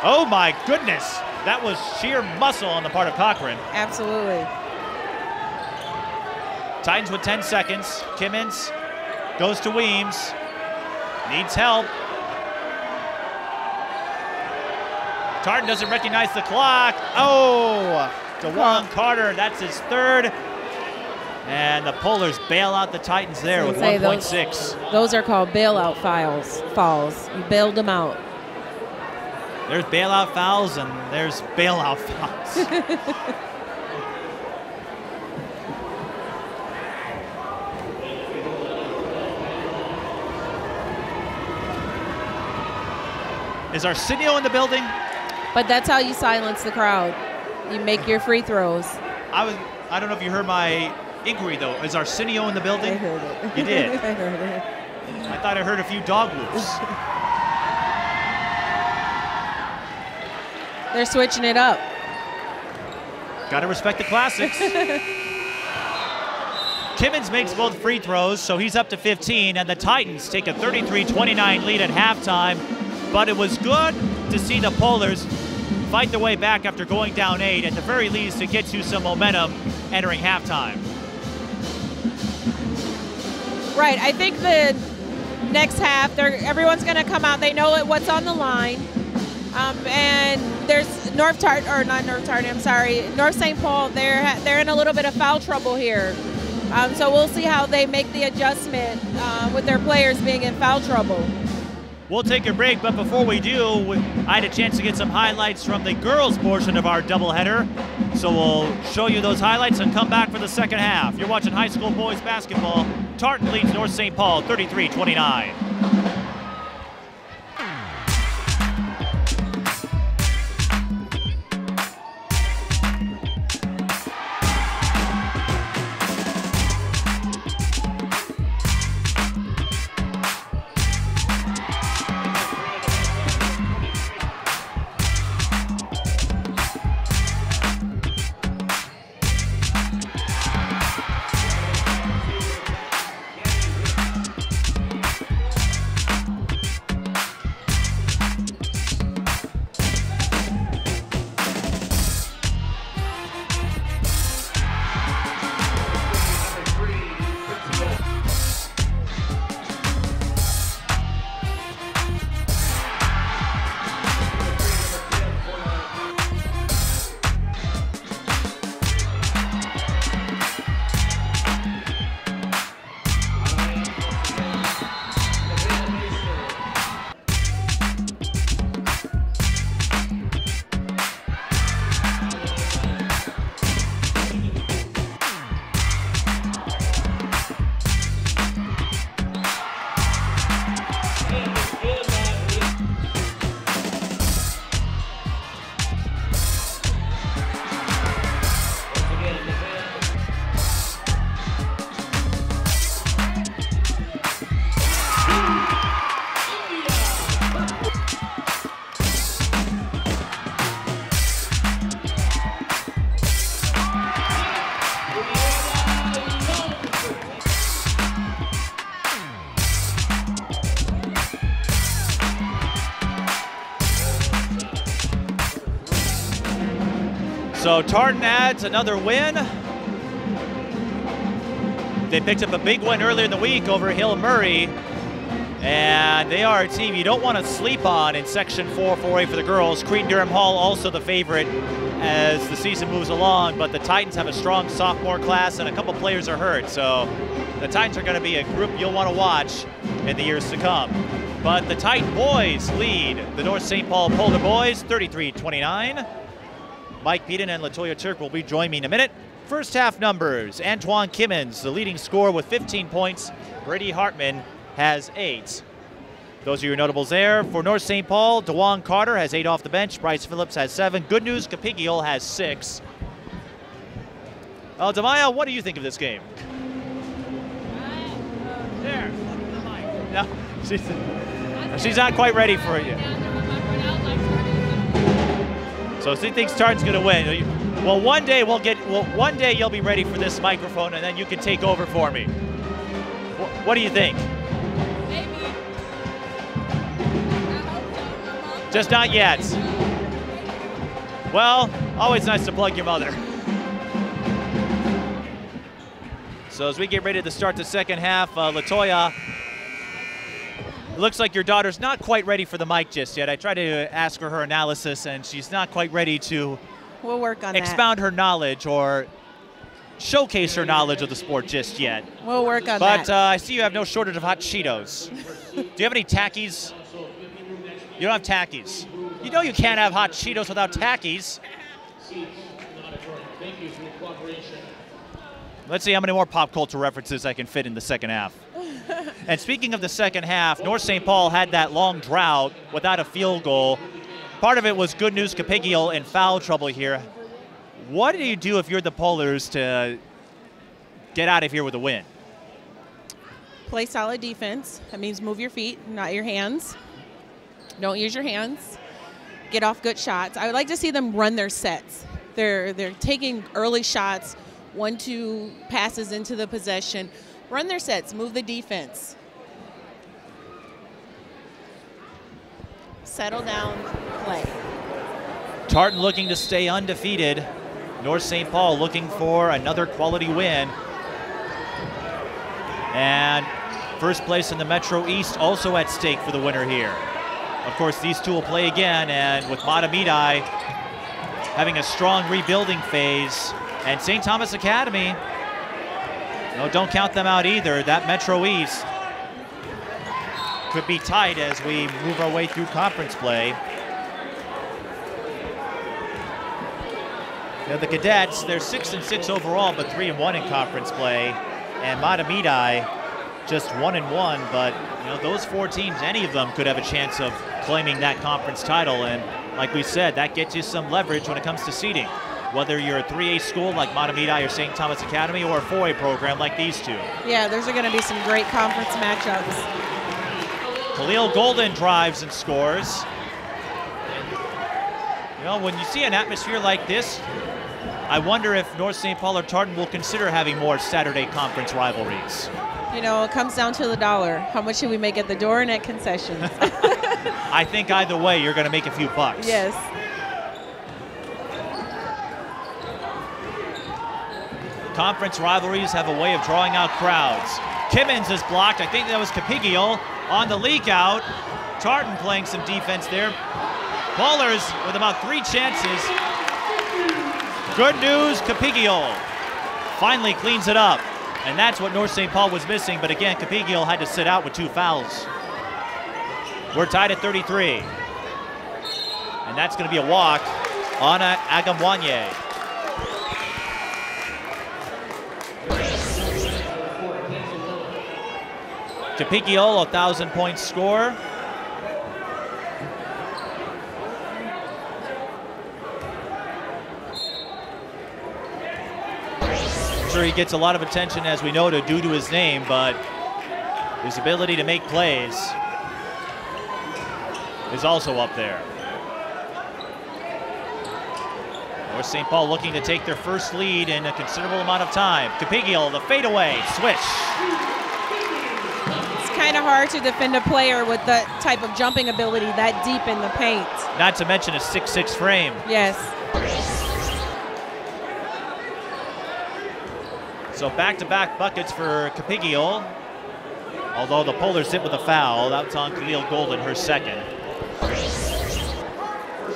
A: Oh my goodness, that was sheer muscle on the part of Cochran.
B: Absolutely.
A: Titans with 10 seconds. Kimmins goes to Weems, needs help. Tartan doesn't recognize the clock. Oh, DeJuan Carter, that's his third. And the Polars bail out the Titans there with 1.6.
B: Those are called bailout falls. You bailed them out.
A: There's bailout fouls and there's bailout fouls. Is Arsenio in the building?
B: But that's how you silence the crowd. You make your free throws.
A: I don't know if you heard my inquiry though. Is Arsenio in the building?
B: I heard it.
A: You did?
B: I heard it.
A: I thought I heard a few dog whoops.
B: They're switching it up.
A: Gotta respect the classics. Kimmins makes both free throws, so he's up to 15, and the Titans take a 33-29 lead at halftime. But it was good to see the Polars fight their way back after going down 8, at the very least to get you some momentum entering halftime.
B: Right, I think the next half, everyone's going to come out. They know what's on the line. And there's North St. Paul. They're in a little bit of foul trouble here. So we'll see how they make the adjustment with their players being in foul trouble.
A: We'll take a break, but before we do, I had a chance to get some highlights from the girls' portion of our doubleheader. So we'll show you those highlights and come back for the second half. You're watching high school boys basketball. Tartan leads North St. Paul 33-29. So Tartan adds another win. They picked up a big win earlier in the week over Hill Murray. And they are a team you don't want to sleep on in Section 4 4A for the girls. Cretin-Durham Hall also the favorite as the season moves along, but the Titans have a strong sophomore class and a couple players are hurt. So the Titans are going to be a group you'll want to watch in the years to come. But the Titan boys lead the North St. Paul Polar boys 33-29. Mike Peden and LaToya Turk will rejoin me in a minute. First half numbers, Antoine Kimmins, the leading scorer with 15 points. Brady Hartman has 8. Those are your notables there. For North St. Paul, DeJuan Carter has 8 off the bench. Bryce Phillips has 7. Good news, Capigiel has 6. Demaya, what do you think of this game? There. No, she's not quite ready for you. So she thinks Tartan's going to win. Well, one day one day you'll be ready for this microphone, and then you can take over for me. What do you think?
D: Maybe.
A: Just not yet. Well, always nice to plug your mother. So as we get ready to start the second half, LaToya, it looks like your daughter's not quite ready for the mic just yet. I tried to ask her analysis, and she's not quite ready to
B: We'll work on
A: expound her knowledge or showcase her knowledge of the sport just yet.
B: We'll work on that.
A: But I see you have no shortage of hot Cheetos. Do you have any Takis? You don't have Takis. You know you can't have hot Cheetos without Takis. Let's see how many more pop culture references I can fit in the second half. And speaking of the second half, North St. Paul had that long drought without a field goal. Part of it was Good News Capigiel in foul trouble here. What do you do if you're the Polars to get out of here with a win?
B: Play solid defense. That means move your feet, not your hands. Don't use your hands. Get off good shots. I would like to see them run their sets. They're taking early shots, 1-2 passes into the possession. Run their sets, move the defense. Settle down, play.
A: Tartan looking to stay undefeated. North St. Paul looking for another quality win. And first place in the Metro East also at stake for the winner here. Of course, these two will play again, and with Matamidi having a strong rebuilding phase, and St. Thomas Academy, no, don't count them out either. That Metro East could be tight as we move our way through conference play. You know, the Cadets, they're 6-6 overall, but 3-1 in conference play. And Matamidi just 1-1, but you know, those 4 teams, any of them could have a chance of claiming that conference title. And like we said, that gets you some leverage when it comes to seeding. Whether you're a 3A school like Matamidi or St. Thomas Academy, or a 4A program like these two.
B: Yeah, those are going to be some great conference matchups.
A: Khalil Golden drives and scores. You know, when you see an atmosphere like this, I wonder if North St. Paul or Tartan will consider having more Saturday conference rivalries.
B: You know, it comes down to the dollar. How much should we make at the door and at concessions?
A: I think either way, you're going to make a few bucks.
B: Yes.
A: Conference rivalries have a way of drawing out crowds. Kimmins is blocked. I think that was Capigiel on the leak out. Tartan playing some defense there. Ballers with about 3 chances. Good news, Capigiel finally cleans it up. And that's what North St. Paul was missing. But again, Capigiel had to sit out with 2 fouls. We're tied at 33. And that's going to be a walk on Agamwanye. Capigiel, 1,000-point score. I'm sure he gets a lot of attention, as we know, due to his name, but his ability to make plays is also up there. North St. Paul looking to take their first lead in a considerable amount of time. Capigiel, the fadeaway, swish.
B: Kind of hard to defend a player with that type of jumping ability that deep in the paint.
A: Not to mention a 6'6" frame.
B: Yes.
A: So back-to-back buckets for Capigio. Although the Polars hit with a foul. That's on Khalil Golden, her second.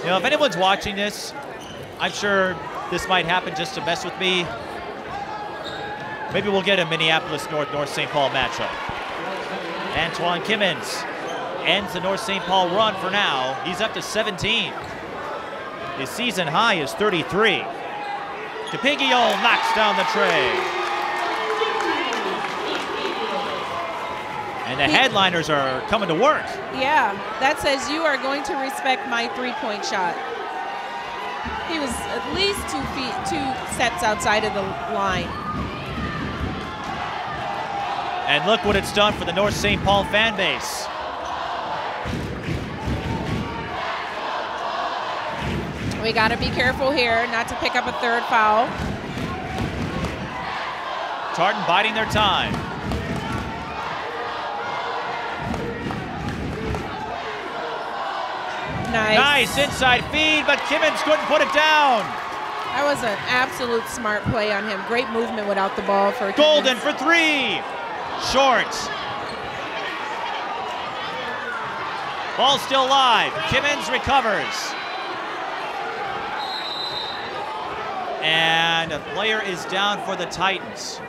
A: You know, if anyone's watching this, I'm sure this might happen just to mess with me. Maybe we'll get a Minneapolis North St. Paul matchup. Antoine Kimmins ends the North St. Paul run for now. He's up to 17. His season high is 33. Capigio knocks down the tray. And the headliners are coming to work.
B: Yeah, that says you are going to respect my three-point shot. He was at least 2 steps outside of the line.
A: And look what it's done for the North St. Paul fan base.
B: We got to be careful here not to pick up a third foul.
A: Tartan biding their time. Nice inside feed, but Kimmins couldn't put it down.
B: That was an absolute smart play on him. Great movement without the ball for
A: Golden
B: Kimmins.
A: for three. Short. Ball still live. Kimmins recovers. And a player is down for the Titans.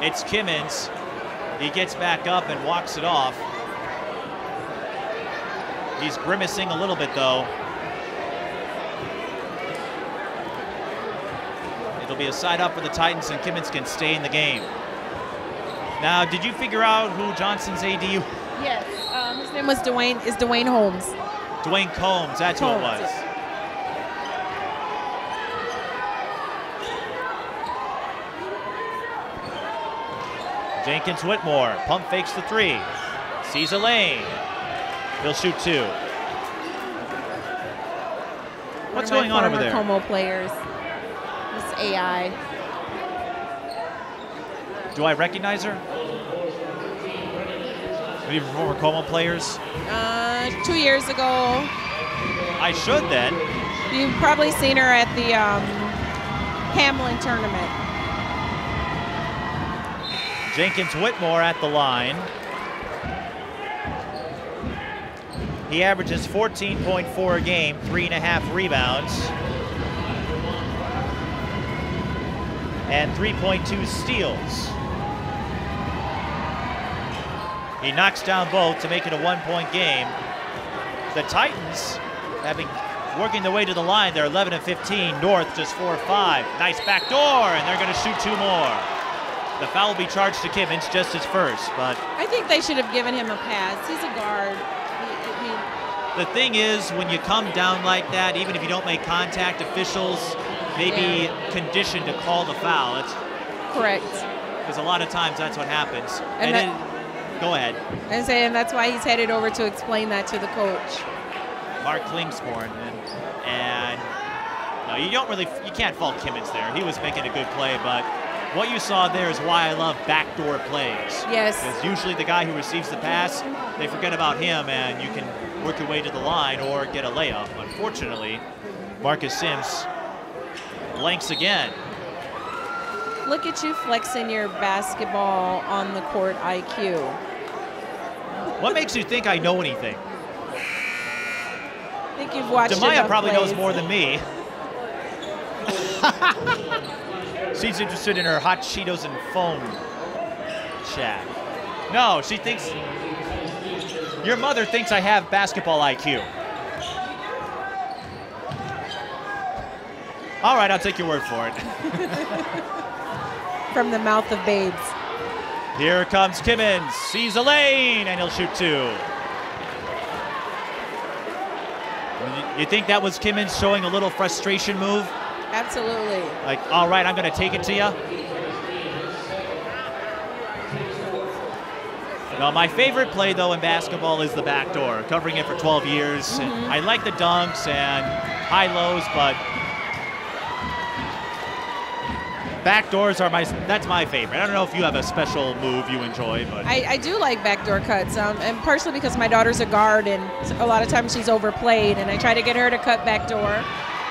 A: It's Kimmins. He gets back up and walks it off. He's grimacing a little bit, though. It'll be a side up for the Titans, and Kimmins can stay in the game. Now, did you figure out who Johnson's AD?
B: Yes, his name was Dwayne Holmes.
A: Dwayne Combs, that's who it was.
B: Yeah.
A: Jenkins Whitmore, pump fakes the three. Sees a lane. He'll shoot two. What's going on over there?
B: Como players. This AI.
A: Do I recognize her? Maybe former Como players?
B: 2 years ago.
A: I should then.
B: You've probably seen her at the Hamlin tournament.
A: Jenkins Whitmore at the line. He averages 14.4 a game, 3.5 rebounds, and 3.2 steals. He knocks down both to make it a 1-point game. The Titans, working their way to the line, they're 11 and 15. North just 4 or 5. Nice back door, and they're going to shoot two more. The foul will be charged to Kimmins, just his first, but
B: I think they should have given him a pass. He's a guard.
A: The thing is, when you come down like that, even if you don't make contact, officials may be conditioned to call the foul. It's
B: correct.
A: Because a lot of times that's what happens. And then, go ahead.
B: I'm saying that's why he's headed over to explain that to the coach.
A: Mark Klingsborn, and no, you can't fault Kimmins there. He was making a good play, but what you saw there is why I love backdoor plays.
B: Yes.
A: Because usually the guy who receives the pass, they forget about him, and you can work your way to the line or get a layup. Unfortunately, Marcus Sims blanks again.
B: Look at you flexing your basketball on the court IQ.
A: What makes you think I know anything?
B: I think you've watched
A: Demaya probably
B: plays.
A: knows more than me. She's interested in her hot Cheetos and foam chat. No, she thinks, your mother thinks I have basketball IQ. All right, I'll take your word for it.
B: From the mouth of babes.
A: Here comes Kimmins, sees a lane, and he'll shoot two. You think that was Kimmins showing a little frustration move?
B: Absolutely.
A: Like, all right, I'm going to take it to you. No, my favorite play, though, in basketball is the backdoor, covering it for 12 years.
B: Mm-hmm.
A: I like the dunks and high-lows, but backdoors are that's my favorite. I don't know if you have a special move you enjoy, but
B: I do like backdoor cuts, and partially because my daughter's a guard, and a lot of times she's overplayed, and I try to get her to cut backdoor.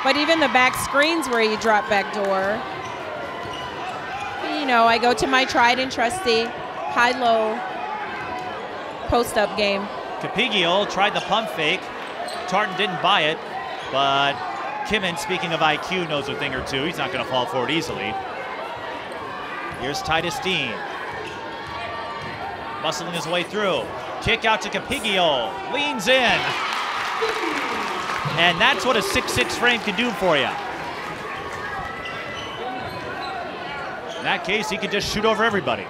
B: But even the back screens where you drop back door, you know, I go to my tried and trusty high-low post-up game.
A: Capigio tried the pump fake. Tartan didn't buy it, but Kimmins, speaking of IQ, knows a thing or two. He's not going to fall for it easily. Here's Titus Dean. Muscling his way through. Kick out to Capigio. Leans in. And that's what a 6'6" frame can do for you. In that case, he could just shoot over everybody.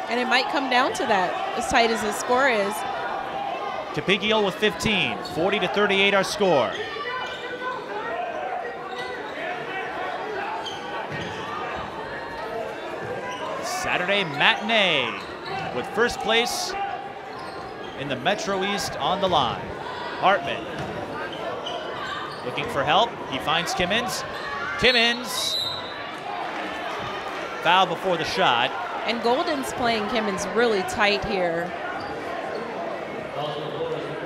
B: And it might come down to that, as tight as the score is.
A: Capigio with 15, 40-38 our score. Saturday matinee with first place in the Metro East on the line. Hartman looking for help. He finds Kimmins. Kimmins, foul before the shot.
B: And Golden's playing Kimmins really tight here.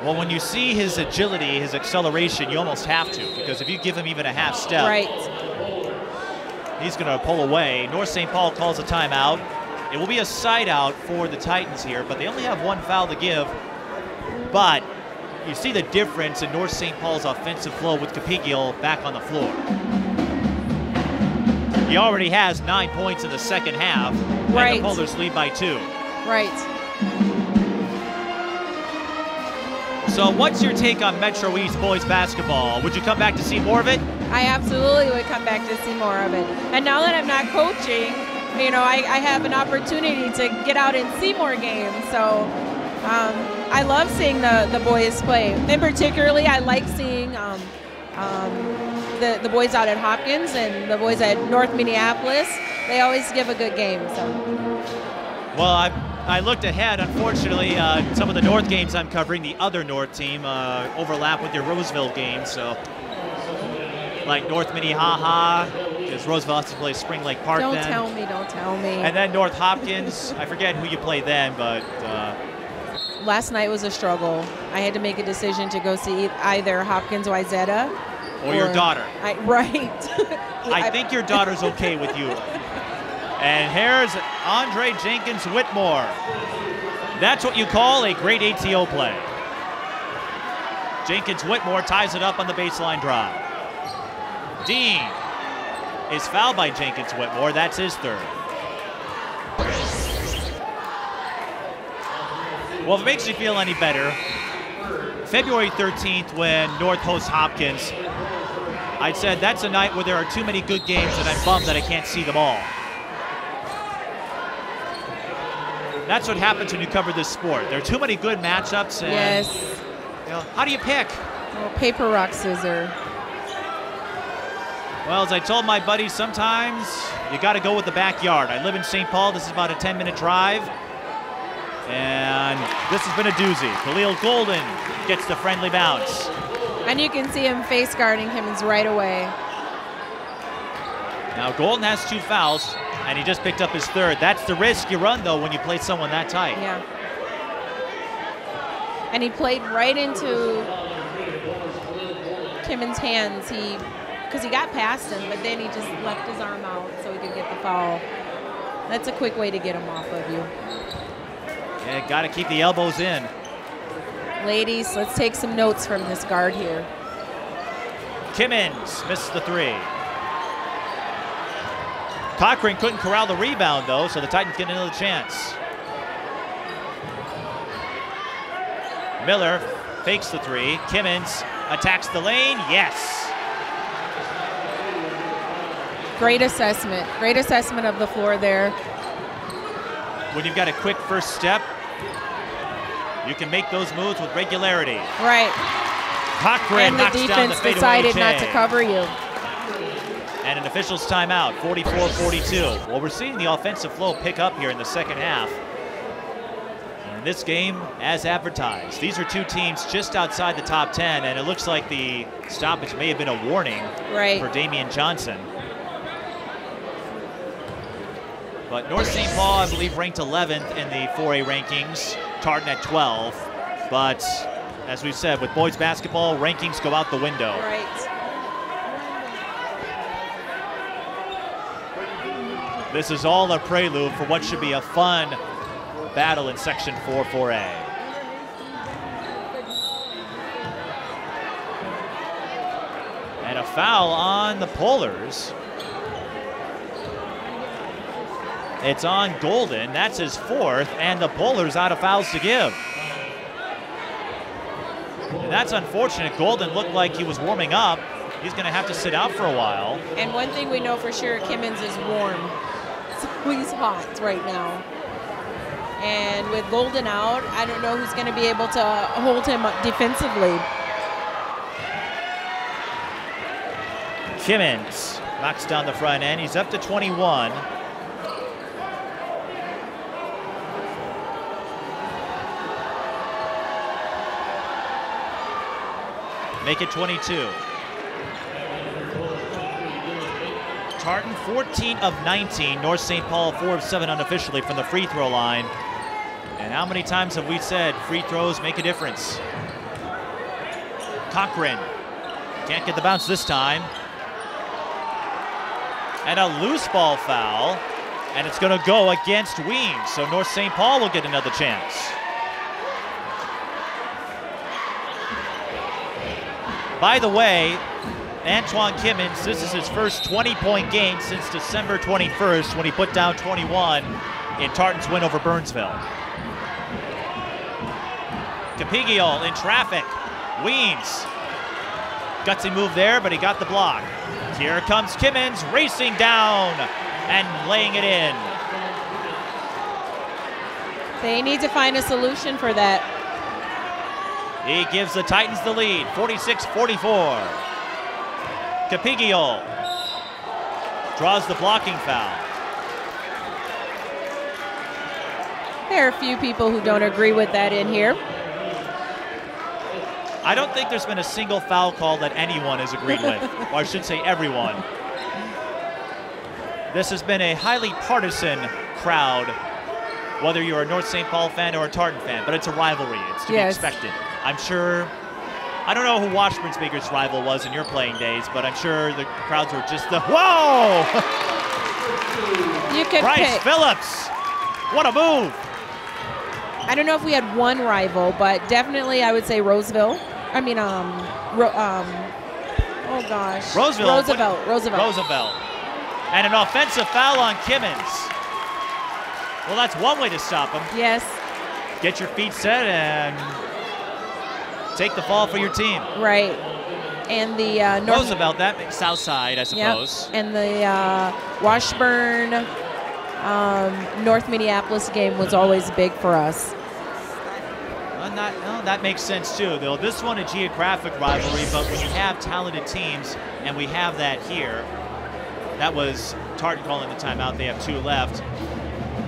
A: Well, when you see his agility, his acceleration, you almost have to, because if you give him even a half step,
B: right,
A: he's going to pull away. North St. Paul calls a timeout. It will be a side out for the Titans here, but they only have one foul to give. But you see the difference in North St. Paul's offensive flow with Capigio back on the floor. He already has 9 points in the second half.
B: Right.
A: And the Polars lead by 2.
B: Right.
A: So what's your take on Metro East boys basketball? Would you come back to see more of it?
B: I absolutely would come back to see more of it. And now that I'm not coaching, you know, I have an opportunity to get out and see more games. So I love seeing the boys play. And particularly, I like seeing the boys out at Hopkins and the boys at North Minneapolis. They always give a good game. So.
A: Well, I looked ahead. Unfortunately, some of the North games I'm covering, the other North team, overlap with your Roseville games. So, like North Minnehaha, because Roseville has to play Spring Lake Park
B: Don't
A: then.
B: tell me.
A: And then North Hopkins. I forget who you played then, but...
B: last night was a struggle. I had to make a decision to go see either Hopkins Wayzata
A: or your daughter.
B: Right.
A: I think your daughter's okay with you. And here's Andre Jenkins Whitmore. That's what you call a great ATO play. Jenkins Whitmore ties it up on the baseline drive. Dean is fouled by Jenkins Whitmore. That's his third. Well, if it makes you feel any better, February 13th when North hosts Hopkins, I said that's a night where there are too many good games and I'm bummed that I can't see them all. That's what happens when you cover this sport. There are too many good matchups. And,
B: yes.
A: You know, how do you pick?
B: Well, paper, rock, scissors.
A: Well, as I told my buddies, sometimes you got to go with the backyard. I live in St. Paul. This is about a 10-minute drive. And this has been a doozy. Khalil Golden gets the friendly bounce.
B: And you can see him face guarding Kimmins right away.
A: Now Golden has 2 fouls, and he just picked up his third. That's the risk you run, though, when you play someone that tight.
B: Yeah. And he played right into Kimmins' hands. Because he got past him, but then he just left his arm out so he could get the foul. That's a quick way to get him off of you.
A: Yeah, got to keep the elbows in.
B: Ladies, let's take some notes from this guard here.
A: Kimmins missed the 3. Cochran couldn't corral the rebound, though, so the Titans get another chance. Miller fakes the 3. Kimmins attacks the lane. Yes.
B: Great assessment. Great assessment of the floor there.
A: When you've got a quick first step, you can make those moves with regularity.
B: Right.
A: Cochran knocks down the fadeaway
B: decided
A: J.
B: not to cover you.
A: And an official's timeout, 44-42. Well, we're seeing the offensive flow pick up here in the second half. And this game, as advertised, these are 2 teams just outside the top 10, and it looks like the stoppage may have been a warning for Damian Johnson. But North St. Paul, I believe, ranked 11th in the 4A rankings. Tartan at 12. But as we've said, with boys basketball, rankings go out the window.
B: Right.
A: This is all a prelude for what should be a fun battle in Section 4-4A. And a foul on the Polars. It's on Golden. That's his fourth, and the Polars out of fouls to give. And that's unfortunate. Golden looked like he was warming up. He's going to have to sit out for a while.
B: And one thing we know for sure, Kimmins is warm. So he's hot right now. And with Golden out, I don't know who's going to be able to hold him up defensively.
A: Kimmins knocks down the front end. He's up to 21. Make it 22. Tartan 14 of 19. North St. Paul 4 of 7 unofficially from the free throw line. And how many times have we said free throws make a difference? Cochran can't get the bounce this time. And a loose ball foul. And it's going to go against Weems. So North St. Paul will get another chance. By the way, Antoine Kimmins, this is his first 20-point game since December 21st when he put down 21 in Tartan's win over Burnsville. Capigio in traffic. Weems. Gutsy move there, but he got the block. Here comes Kimmins racing down and laying it in.
B: They need to find a solution for that.
A: He gives the Titans the lead, 46-44. Capigio draws the blocking foul.
B: There are a few people who don't agree with that in here.
A: I don't think there's been a single foul call that anyone has agreed with, or I should say everyone. This has been a highly partisan crowd, whether you're a North St. Paul fan or a Tartan fan, but it's a rivalry. It's to be expected. I'm sure, I don't know who Washburn's biggest rival was in your playing days, but I'm sure the crowds were just the, whoa!
B: You could
A: Bryce
B: pick.
A: Phillips, what a move!
B: I don't know if we had one rival, but definitely I would say Roseville. I mean, oh gosh.
A: Roosevelt. And an offensive foul on Kimmins. Well, that's one way to stop him.
B: Yes.
A: Get your feet set and take the fall for your team.
B: Right. And the
A: Roosevelt, that makes south side, I suppose.
B: Yep. And the Washburn North Minneapolis game was always big for us.
A: That makes sense too, though. This one a geographic rivalry, but when you have talented teams, and we have that here, that was Tartan calling the timeout. They have 2 left.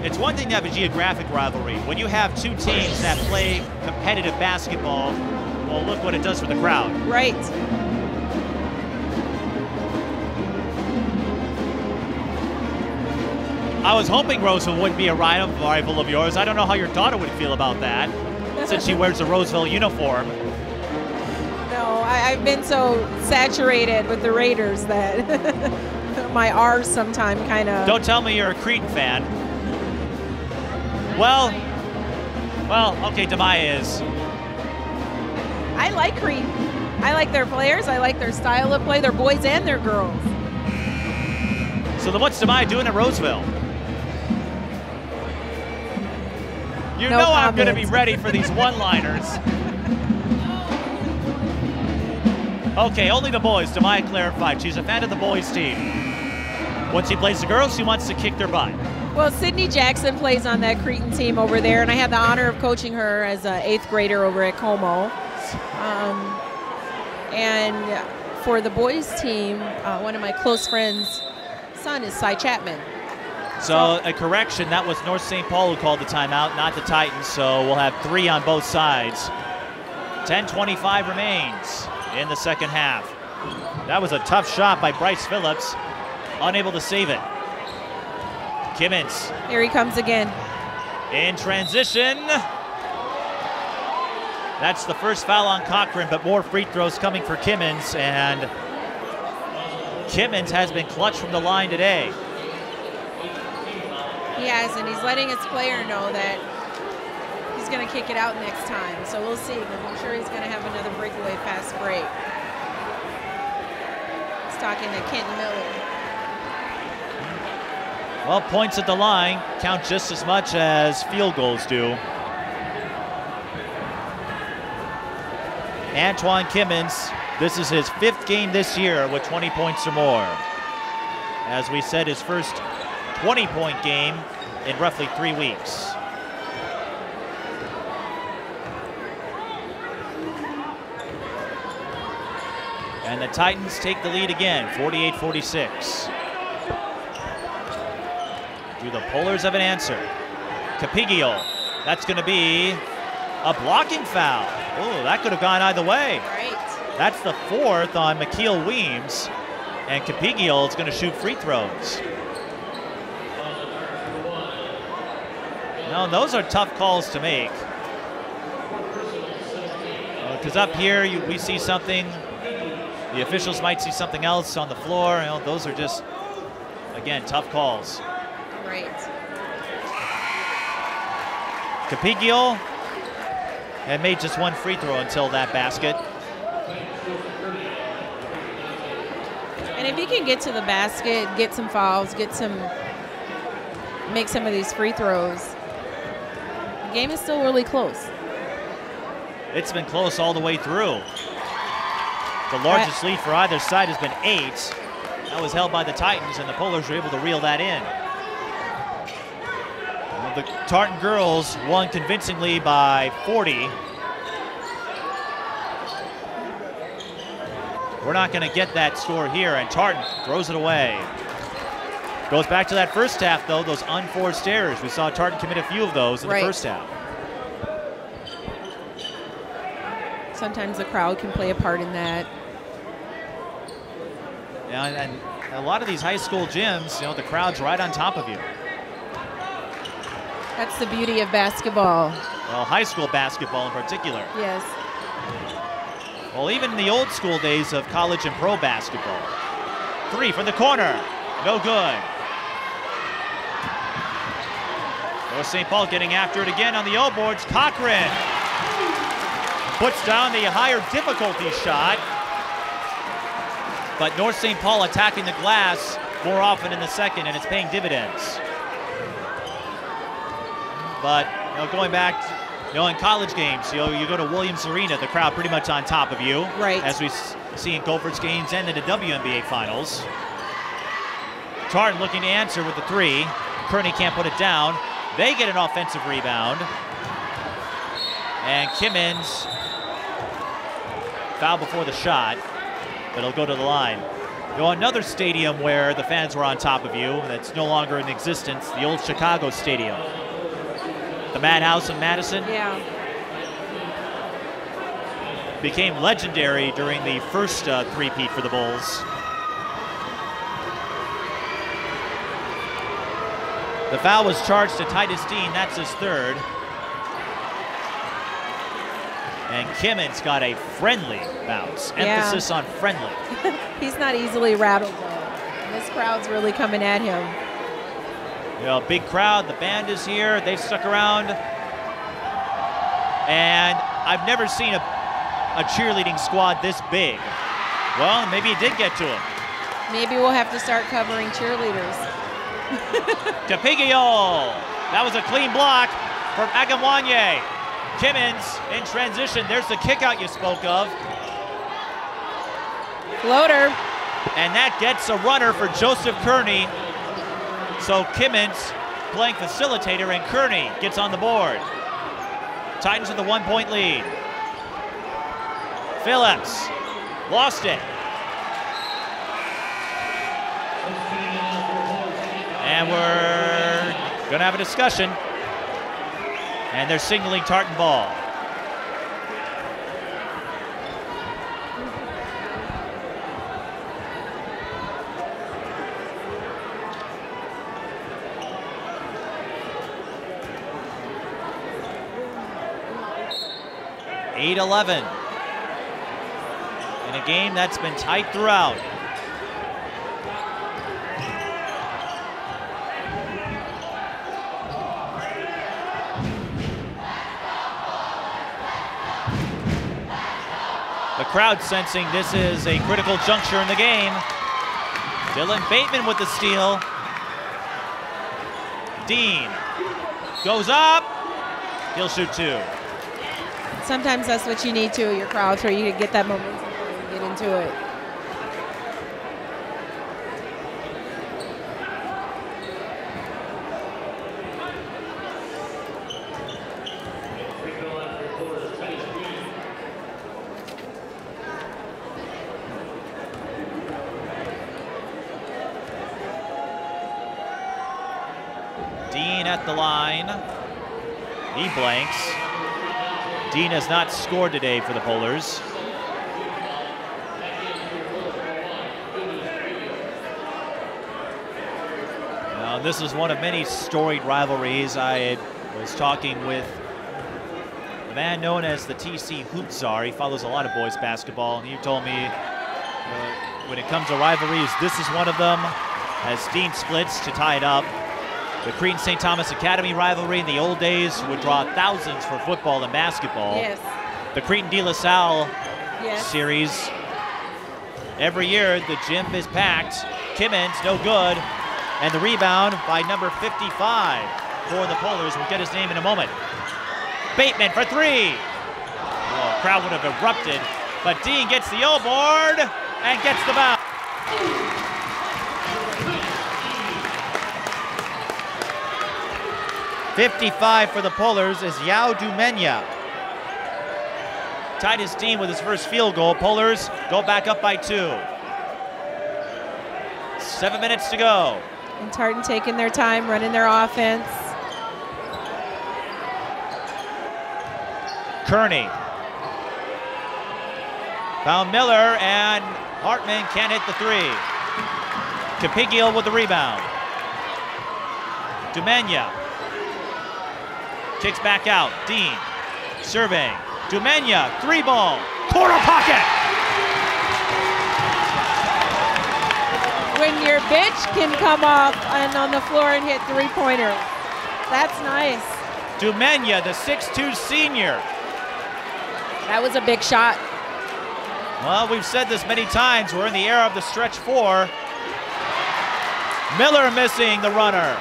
A: It's one thing to have a geographic rivalry. When you have 2 teams that play competitive basketball, well, look what it does for the crowd.
B: Right.
A: I was hoping Roseville wouldn't be a rival of yours. I don't know how your daughter would feel about that, since she wears the Roseville uniform.
B: No, I've been so saturated with the Raiders that my R's sometime kind of...
A: Don't tell me you're a Cretan fan. Well, okay, Demaya is.
B: I like Cretan. I like their players. I like their style of play, their boys and their girls.
A: So then what's Demaya doing at Roseville? You know I'm going to be ready for these one-liners. Okay, only the boys. Demaya clarified. She's a fan of the boys' team. Once she plays the girls, she wants to kick their butt.
B: Well, Sydney Jackson plays on that Cretan team over there, and I had the honor of coaching her as an 8th grader over at Como. And for the boys' team, one of my close friends' son is Cy Chapman.
A: So a correction, that was North St. Paul who called the timeout, not the Titans, so we'll have 3 on both sides. 10:25 remains in the second half. That was a tough shot by Bryce Phillips, unable to save it. Kimmins.
B: Here he comes again.
A: In transition. That's the first foul on Cochran, but more free throws coming for Kimmins, and Kimmins has been clutch from the line today.
B: He has, and he's letting his player know that he's going to kick it out next time. So we'll see, but I'm sure he's going to have another breakaway fast break. He's talking to Kent Miller.
A: Well, points at the line count just as much as field goals do. Antoine Kimmins, this is his 5th game this year with 20 points or more. As we said, his first 20-point game in roughly 3 weeks. And the Titans take the lead again, 48-46. Do the Polars have an answer? Capigio, that's going to be a blocking foul. Oh, that could have gone either way.
B: Right.
A: That's the 4th on McKeel Weems, and Capigio is going to shoot free throws. No, those are tough calls to make. Because up here, we see something. The officials might see something else on the floor. You know, those are just, again, tough calls.
B: Right.
A: Capigio had made just 1 free throw until that basket.
B: And if he can get to the basket, get some fouls, make some of these free throws, the game is still really close.
A: It's been close all the way through. The largest lead for either side has been 8. That was held by the Titans, and the Polars were able to reel that in. The Tartan girls won convincingly by 40. We're not going to get that score here, and Tartan throws it away. Goes back to that first half, though, those unforced errors. We saw Tartan commit a few of those in the first half.
B: Sometimes the crowd can play a part in that.
A: Yeah, and a lot of these high school gyms, you know, the crowd's right on top of you.
B: That's the beauty of basketball.
A: Well, high school basketball in particular.
B: Yes.
A: Well, even in the old school days of college and pro basketball. 3 from the corner, no good. North St. Paul getting after it again on the O boards. Cochran puts down the higher difficulty shot. But North St. Paul attacking the glass more often in the second, and it's paying dividends. But, you know, going back, you know, in college games, you know, you go to Williams Arena, the crowd pretty much on top of you.
B: Right.
A: As we see in Gophers games and in the WNBA Finals. Tartan looking to answer with the 3. Kearney can't put it down. They get an offensive rebound. And Kimmins foul before the shot, but it'll go to the line. You know, another stadium where the fans were on top of you that's no longer in existence, the old Chicago Stadium. The Madhouse in Madison.
B: Yeah.
A: Became legendary during the first three-peat for the Bulls. The foul was charged to Titus Dean. That's his 3rd. And Kimmins got a friendly bounce. Emphasis on friendly.
B: He's not easily rattled, though. And this crowd's really coming at him.
A: You know, big crowd. The band is here. They've stuck around. And I've never seen a cheerleading squad this big. Well, maybe it did get to him.
B: Maybe we'll have to start covering cheerleaders.
A: Capigio. That was a clean block from Agamwanye. Kimmins in transition. There's the kick out you spoke of.
B: Floater.
A: And that gets a runner for Joseph Kearney. So Kimmins playing facilitator, and Kearney gets on the board. Titans with a 1-point lead. Phillips lost it. And we're gonna have a discussion. And they're signaling Tartan ball. 8-11. In a game that's been tight throughout. The crowd sensing this is a critical juncture in the game. Dylan Bateman with the steal. Dean goes up. He'll shoot 2.
B: Sometimes that's what you need to, your crowd, for you to get that momentum and get into it.
A: Dean at the line. He blanks. Dean has not scored today for the Polars. Now, this is one of many storied rivalries. I was talking with a man known as the TC Hoop Czar. He follows a lot of boys basketball, and he told me when it comes to rivalries, this is one of them, as Dean splits to tie it up. The Cretan-St. Thomas Academy rivalry in the old days would draw thousands for football and basketball.
B: Yes.
A: The Cretan-De La Salle
B: series.
A: Every year, the gym is packed. Kimmins, no good. And the rebound by number 55 for the Polars. We'll get his name in a moment. Bateman for 3. Oh, crowd would have erupted, but Dean gets the O-board and gets the bounce. 55 for the Polars is Yao Dumenya. Titus Dean with his first field goal. Polars go back up by 2. 7 minutes to go.
B: And Tartan taking their time, running their offense.
A: Kearney. Found Miller, and Hartman can't hit the 3. Capigiel with the rebound. Dumenya. Kicks back out. Dean surveying. Dumenya, 3-ball. Corner pocket.
B: When your bench can come off and on the floor and hit 3-pointers. That's nice.
A: Dumenya, the 6'2 senior.
B: That was a big shot.
A: Well, we've said this many times. We're in the era of the stretch 4. Miller missing the runner.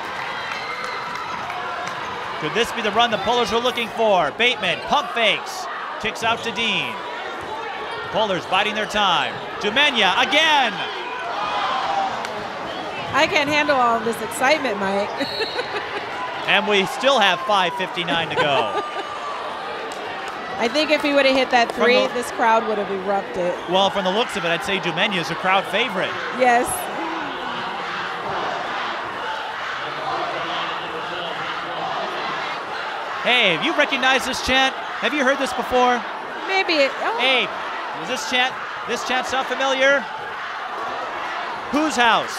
A: Could this be the run the Polars were looking for? Bateman, pump fakes, kicks out to Dean. Polars biding their time. Dumenya again.
B: I can't handle all of this excitement, Mike.
A: And we still have 5:59 to go.
B: I think if he would have hit that 3, this crowd would have erupted.
A: Well, from the looks of it, I'd say Dumenya is a crowd favorite.
B: Yes.
A: Hey, have you recognized this chant? Have you heard this before?
B: Maybe it. Oh.
A: Hey, does this chant sound familiar? Whose house?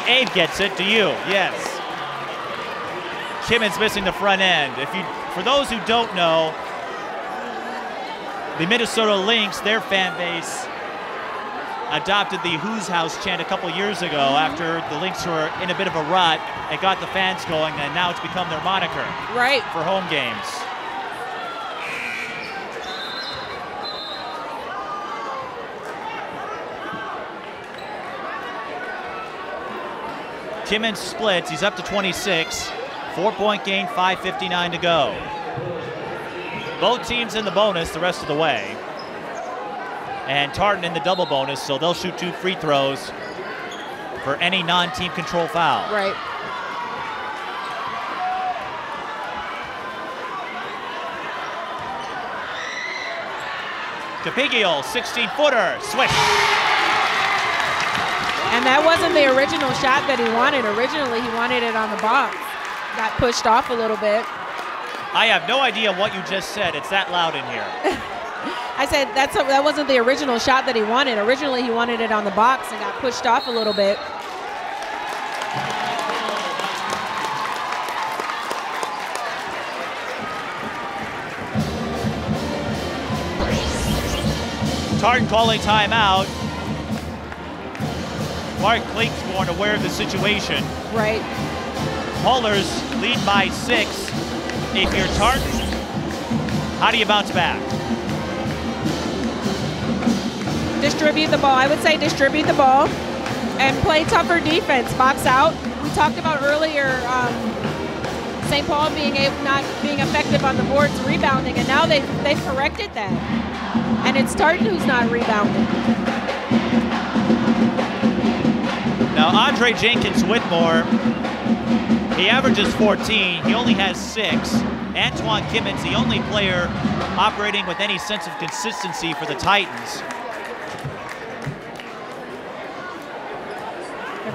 A: Abe gets it. Do you? Yes. Kimmins missing the front end. For those who don't know, the Minnesota Lynx, their fan base, adopted the Who's House chant a couple years ago after the Lynx were in a bit of a rut. It got the fans going, and now it's become their moniker for home games. Kimmins splits. He's up to 26. 4-point gain, 5:59 to go. Both teams in the bonus the rest of the way. And Tartan in the double bonus, so they'll shoot 2 free throws for any non-team control foul.
B: Right.
A: Capigiel, 16-footer, swish.
B: And that wasn't the original shot that he wanted. Originally, he wanted it on the box. Got pushed off a little bit.
A: I have no idea what you just said. It's that loud in here.
B: I said that wasn't the original shot that he wanted. Originally, he wanted it on the box and got pushed off a little bit.
A: Tartan calling timeout. Mark Klingsborn aware of the situation.
B: Right.
A: Polars lead by 6. If you're Tartan, how do you bounce back?
B: Distribute the ball. I would say distribute the ball and play tougher defense. Box out. We talked about earlier St. Paul not being effective on the boards, rebounding, and now they've corrected that. And it's Tartan who's not rebounding.
A: Now Andre Jenkins Whitmore, he averages 14. He only has 6. Antoine Kimmins, the only player operating with any sense of consistency for the Titans.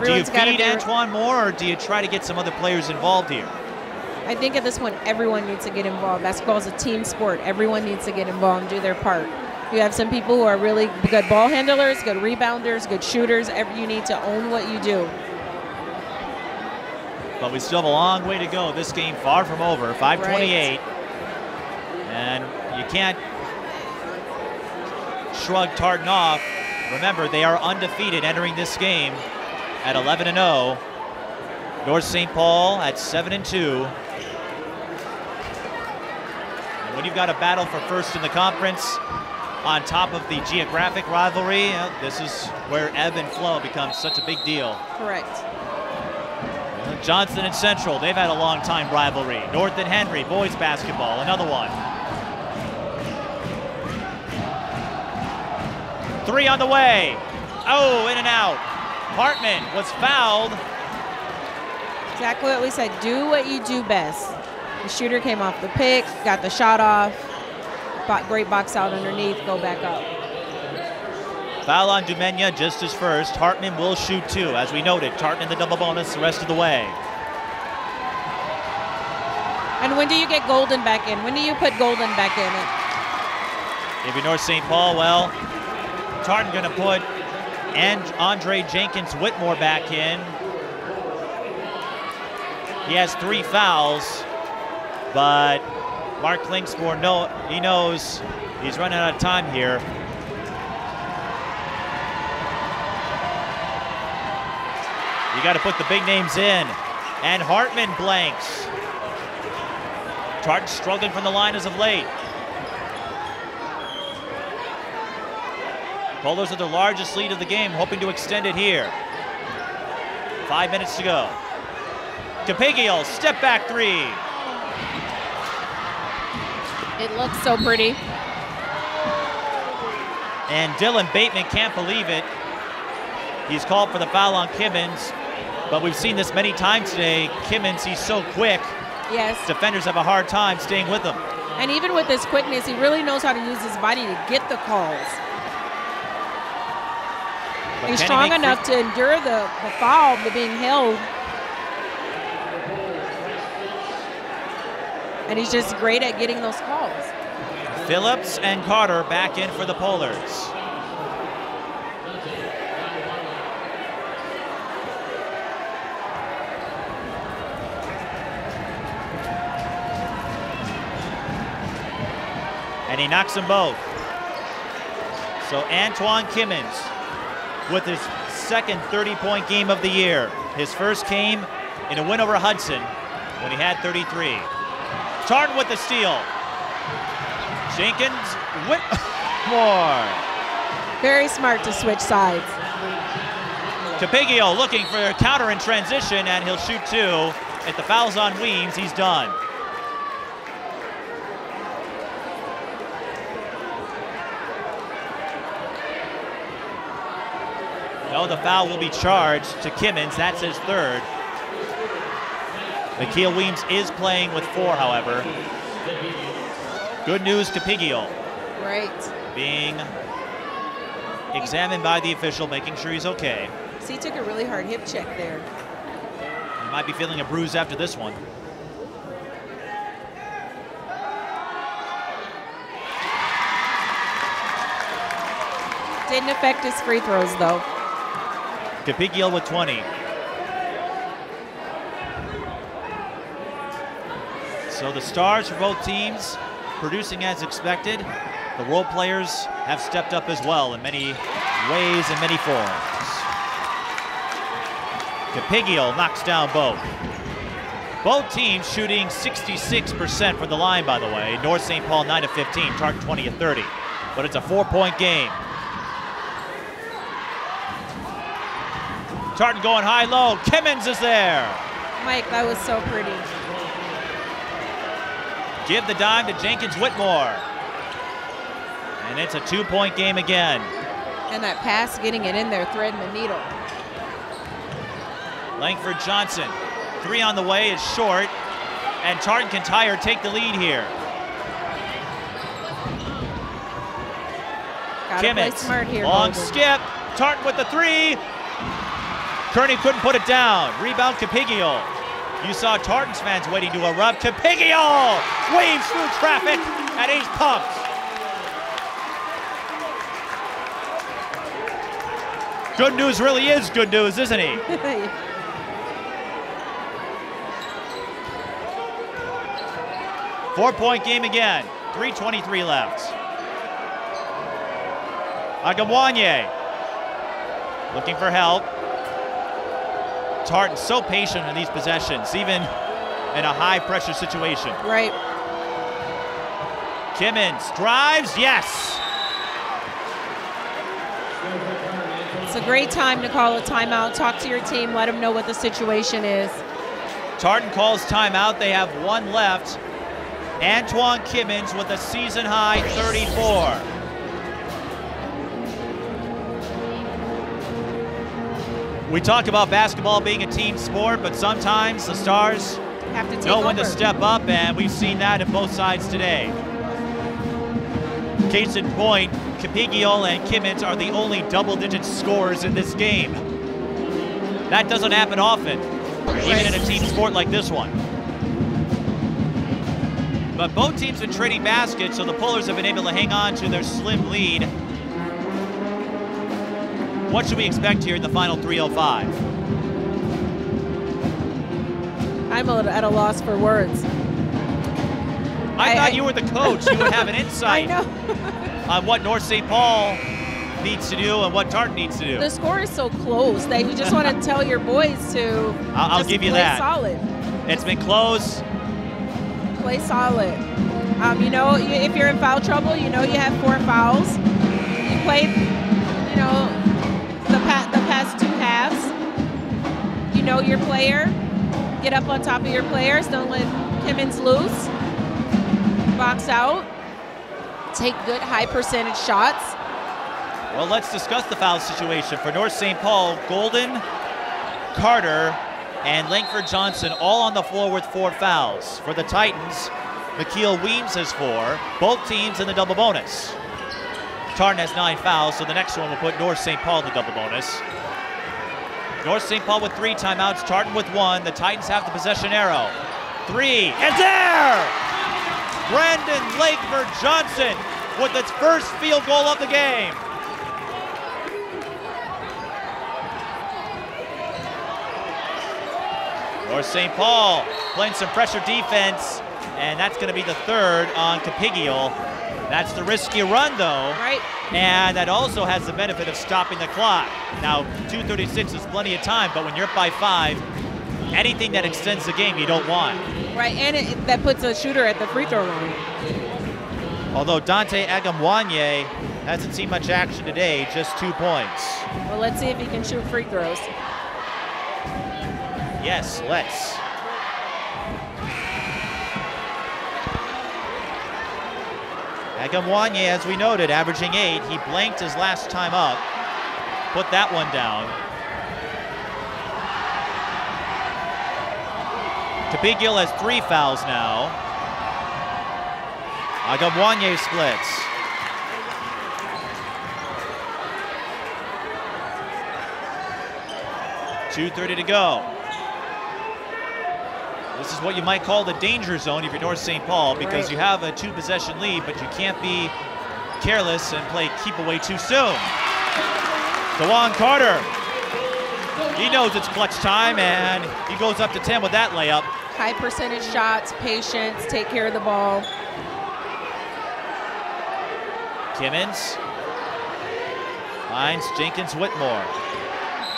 A: Do you feed Antoine more, or do you try to get some other players involved here?
B: I think at this point, everyone needs to get involved. Basketball is a team sport. Everyone needs to get involved and do their part. You have some people who are really good ball handlers, good rebounders, good shooters. You need to own what you do.
A: But we still have a long way to go. This game far from over, 5:28. Right. And you can't shrug Tartan off. Remember, they are undefeated entering this game at 11-0. North St. Paul at 7-2. And when you've got a battle for first in the conference, on top of the geographic rivalry, this is where ebb and flow becomes such a big deal.
B: Correct.
A: Johnson and Central, they've had a long time rivalry. North and Henry, boys basketball, another one. 3 on the way. Oh, in and out. Hartman was fouled.
B: Exactly what we said. Do what you do best. The shooter came off the pick, got the shot off. Great box out underneath, go back up.
A: Foul on Dumenya, just his first. Hartman will shoot 2, as we noted. Tartan in the double bonus the rest of the way.
B: And when do you get Golden back in? When do you put Golden back in it?
A: If you're North St. Paul, well, Tartan going to put Andre Jenkins Whitmore back in. He has 3 fouls, but Mark Klingsborn, he knows he's running out of time here. You got to put the big names in. And Hartman blanks. Tartan struggling from the line as of late. Polars with their largest lead of the game, hoping to extend it here. 5 minutes to go. Capigio, step back 3.
B: It looks so pretty.
A: And Dylan Bateman can't believe it. He's called for the foul on Kimmins, but we've seen this many times today. Kimmins, he's so quick.
B: Yes.
A: Defenders have a hard time staying with him.
B: And even with his quickness, he really knows how to use his body to get the calls. But he's strong enough to endure the foul, the being held. And he's just great at getting those calls.
A: Phillips and Carter back in for the Polars. And he knocks them both. So Antoine Kimmins with his second 30-point game of the year. His first came in a win over Hudson when he had 33. Tartan with the steal. Jenkins, Whitmore.
B: Very smart to switch sides.
A: Capigio looking for a counter in transition, and he'll shoot 2. If the foul's on Weems, he's done. No, the foul will be charged to Kimmins. That's his 3rd. Nikhil Weems is playing with 4, however. Good news, Capigio.
B: Right.
A: Being examined by the official, making sure he's okay.
B: So he took a really hard hip check there.
A: He might be feeling a bruise after this one.
B: Didn't affect his free throws, though.
A: Capigio with 20. So the stars for both teams producing as expected. The role players have stepped up as well in many ways and many forms. Capigio knocks down both. Both teams shooting 66% from the line, by the way. North St. Paul 9 of 15, Tark 20 of 30. But it's a 4-point game. Tartan going high-low. Kimmins is there.
B: Mike, that was so pretty.
A: Give the dime to Jenkins Whitmore. And it's a 2-point game again.
B: And that pass, getting it in there, threading the needle.
A: Langford Johnson. 3 on the way is short. And Tartan can tie or take the lead here.
B: Gotta play smart here,
A: long
B: Golden.
A: skip. Tartan with the 3. Kearney couldn't put it down. Rebound Capigio. You saw Tartan's fans waiting to erupt. Capigio waves through traffic and he's pumped. Good news really is good news, isn't he? 4-point game again. 3:23 left. Agamwanye looking for help. Tartan so patient in these possessions, even in a high-pressure situation.
B: Right.
A: Kimmins drives, yes!
B: It's a great time to call a timeout, talk to your team, let them know what the situation is.
A: Tartan calls timeout. They have 1 left. Antoine Kimmins with a season-high 34. We talk about basketball being a team sport, but sometimes the stars
B: Have to take
A: know when to
B: over.
A: step up, and we've seen that in both sides today. Case in point, Capigio and Kimmins are the only double-digit scorers in this game. That doesn't happen often, even in a team sport like this one. But both teams have been trading baskets, so the Pullers have been able to hang on to their slim lead. What should we expect here in the final 3:05?
B: I'm at a loss for words.
A: I thought you were the coach. You would have an
B: I
A: insight
B: know.
A: on what North St. Paul needs to do and what Tartan needs to do.
B: The score is so close that you just want to tell your boys to
A: I'll
B: just
A: give you
B: play
A: that.
B: solid.
A: It's been close.
B: Play solid. You know, if you're in foul trouble, you know you have 4 fouls. You played, you know, the past 2 halves. You know your player. Get up on top of your players. Don't let Kimmins loose. Box out. Take good high percentage shots.
A: Well, let's discuss the foul situation. For North St. Paul, Golden, Carter, and Langford Johnson all on the floor with 4 fouls. For the Titans, McKeel Weems has 4. Both teams in the double bonus. Tartan has 9 fouls, so the next one will put North St. Paul in the double bonus. North St. Paul with 3 timeouts, Tartan with 1. The Titans have the possession arrow. 3 is there! Brandon Langford Johnson with its first field goal of the game. North St. Paul playing some pressure defense, and that's going to be the 3rd on Capigio. That's the risky run, though.
B: Right.
A: And that also has the benefit of stopping the clock. Now, 2:36 is plenty of time, but when you're up by 5, anything that extends the game you don't want.
B: Right, and that puts a shooter at the free throw line.
A: Although Dante Agamwanye hasn't seen much action today, just 2 points.
B: Well, let's see if he can shoot free throws.
A: Yes, let's. Agamwanye, as we noted, averaging 8. He blanked his last time up. Put that one down. Capigio has 3 fouls now. Agamwanye splits. .230 to go. This is what you might call the danger zone if you're North St. Paul, because you have a 2-possession lead, but you can't be careless and play keep away too soon. DeJuan Carter, he knows it's clutch time, and he goes up to 10 with that layup.
B: High percentage shots, patience, take care of the ball.
A: Kimmins finds Jenkins Whitmore.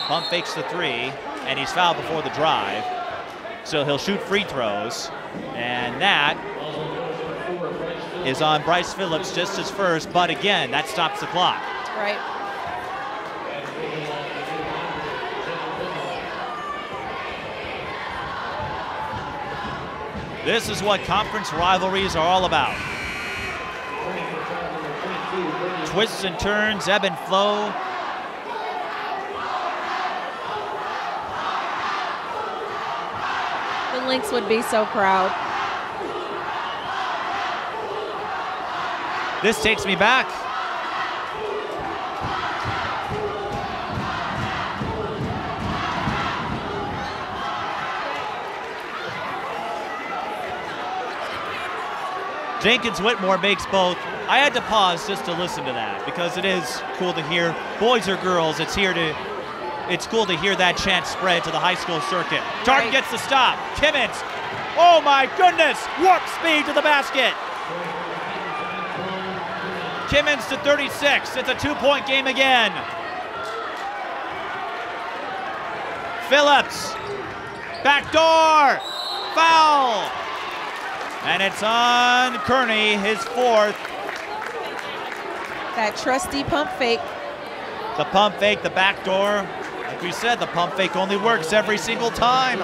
A: Pump fakes the three, and he's fouled before the drive. So he'll shoot free throws, and that is on Bryce Phillips, just his first, but again, that stops the clock.
B: Right.
A: This is what conference rivalries are all about. Twists and turns, ebb and flow.
B: The Lynx would be so proud.
A: This takes me back. Jenkins Whitmore makes both. I had to pause just to listen to that because it is cool to hear. Boys or girls, it's cool to hear that chant spread to the high school circuit. Tartan gets the stop. Kimmins, oh my goodness, warp speed to the basket. Kimmins to 36. It's a 2-point game again. Phillips, backdoor, foul. And it's on Kearney, his fourth.
B: That trusty pump fake.
A: The pump fake, the backdoor. Like we said, the pump fake only works every single time.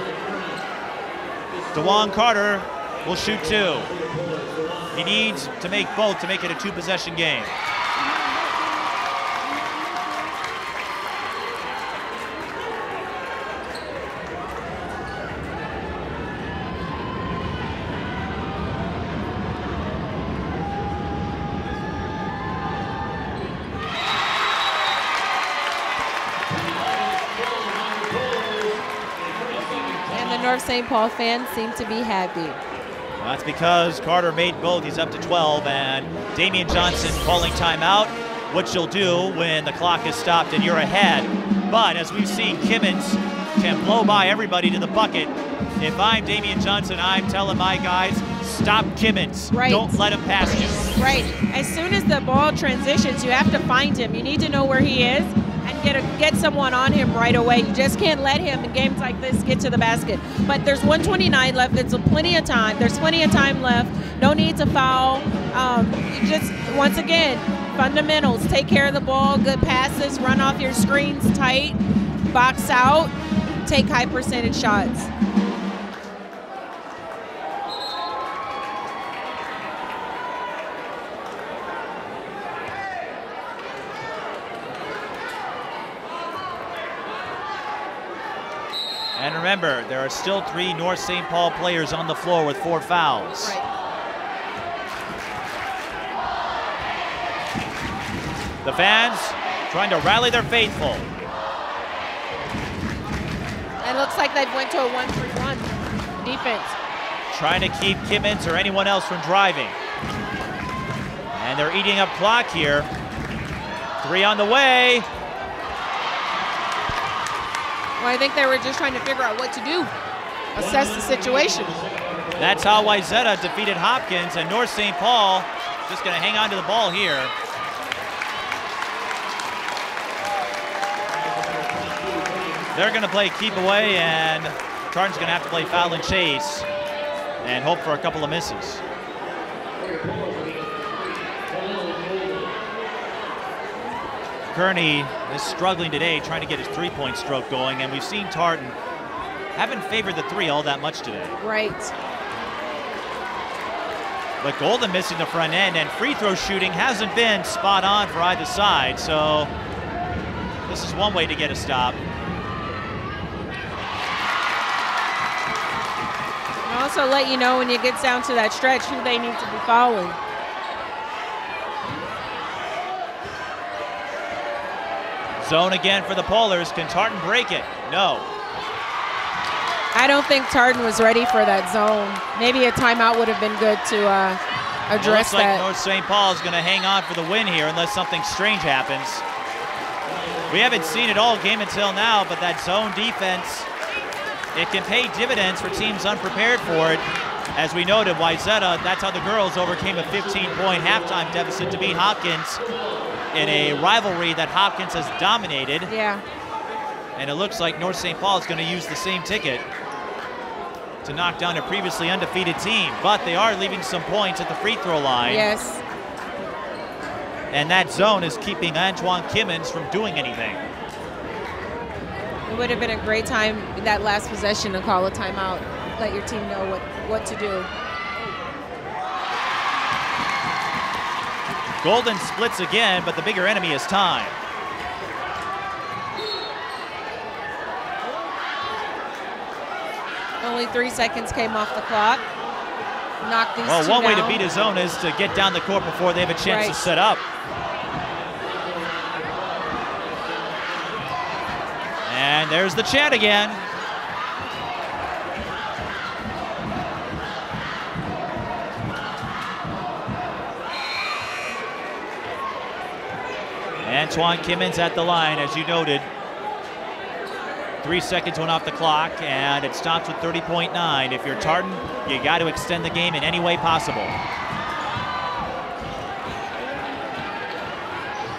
A: DeJuan Carter will shoot two. He needs to make both to make it a two-possession game.
B: North St. Paul fans seem to be happy.
A: Well, that's because Carter made both. He's up to 12, and Damian Johnson calling timeout, which you'll do when the clock is stopped and you're ahead. But as we've seen, Kimmins can blow by everybody to the bucket. If I'm Damian Johnson, I'm telling my guys, stop Kimmins.
B: Right.
A: Don't let him pass you.
B: Right. As soon as the ball transitions, you have to find him. You need to know where he is and get someone on him right away. You just can't let him in games like this get to the basket. But there's 1:29 left. It's plenty of time. There's plenty of time left. No need to foul. Just once again, fundamentals. Take care of the ball. Good passes. Run off your screens tight. Box out. Take high percentage shots.
A: And remember, there are still 3 North St. Paul players on the floor with 4 fouls.
B: Right.
A: The fans trying to rally their faithful.
B: It looks like they've went to a 1-3-1 defense.
A: Trying to keep Kimmins or anyone else from driving. And they're eating up clock here. 3 on the way.
B: Well, I think they were just trying to figure out what to do, assess the situation.
A: That's how Wayzata defeated Hopkins, and North St. Paul just going to hang on to the ball here. They're going to play keep away, and Tartan's going to have to play foul and chase and hope for a couple of misses. Kearney is struggling today, trying to get his three-point stroke going, and we've seen Tartan haven't favored the 3 all that much today.
B: Right.
A: But Golden missing the front end, and free throw shooting hasn't been spot on for either side, so this is one way to get a stop.
B: I'll also let you know when it gets down to that stretch who they need to be fouling.
A: Zone again for the Polars. Can Tartan break it? No.
B: I don't think Tartan was ready for that zone. Maybe a timeout would have been good to address
A: looks like
B: that.
A: North St. Paul is going to hang on for the win here unless something strange happens. We haven't seen it all game until now, but that zone defense, it can pay dividends for teams unprepared for it. As we noted, Wayzata, that's how the girls overcame a 15-point halftime deficit to beat Hopkins in a rivalry that Hopkins has dominated.
B: Yeah.
A: And it looks like North St. Paul is going to use the same ticket to knock down a previously undefeated team. But they are leaving some points at the free throw line.
B: Yes.
A: And that zone is keeping Antoine Kimmins from doing anything.
B: It would have been a great time, that last possession, to call a timeout. Let your team know what to do.
A: Golden splits again, but the bigger enemy is time.
B: Only 3 seconds came off the clock. Knock these two
A: one way
B: down.
A: to beat a zone is to get down the court before they have a chance to set up. And there's the chant again. Antoine Kimmins at the line, as you noted. 3 seconds went off the clock, and it stops with 30.9. If you're Tartan, you got to extend the game in any way possible.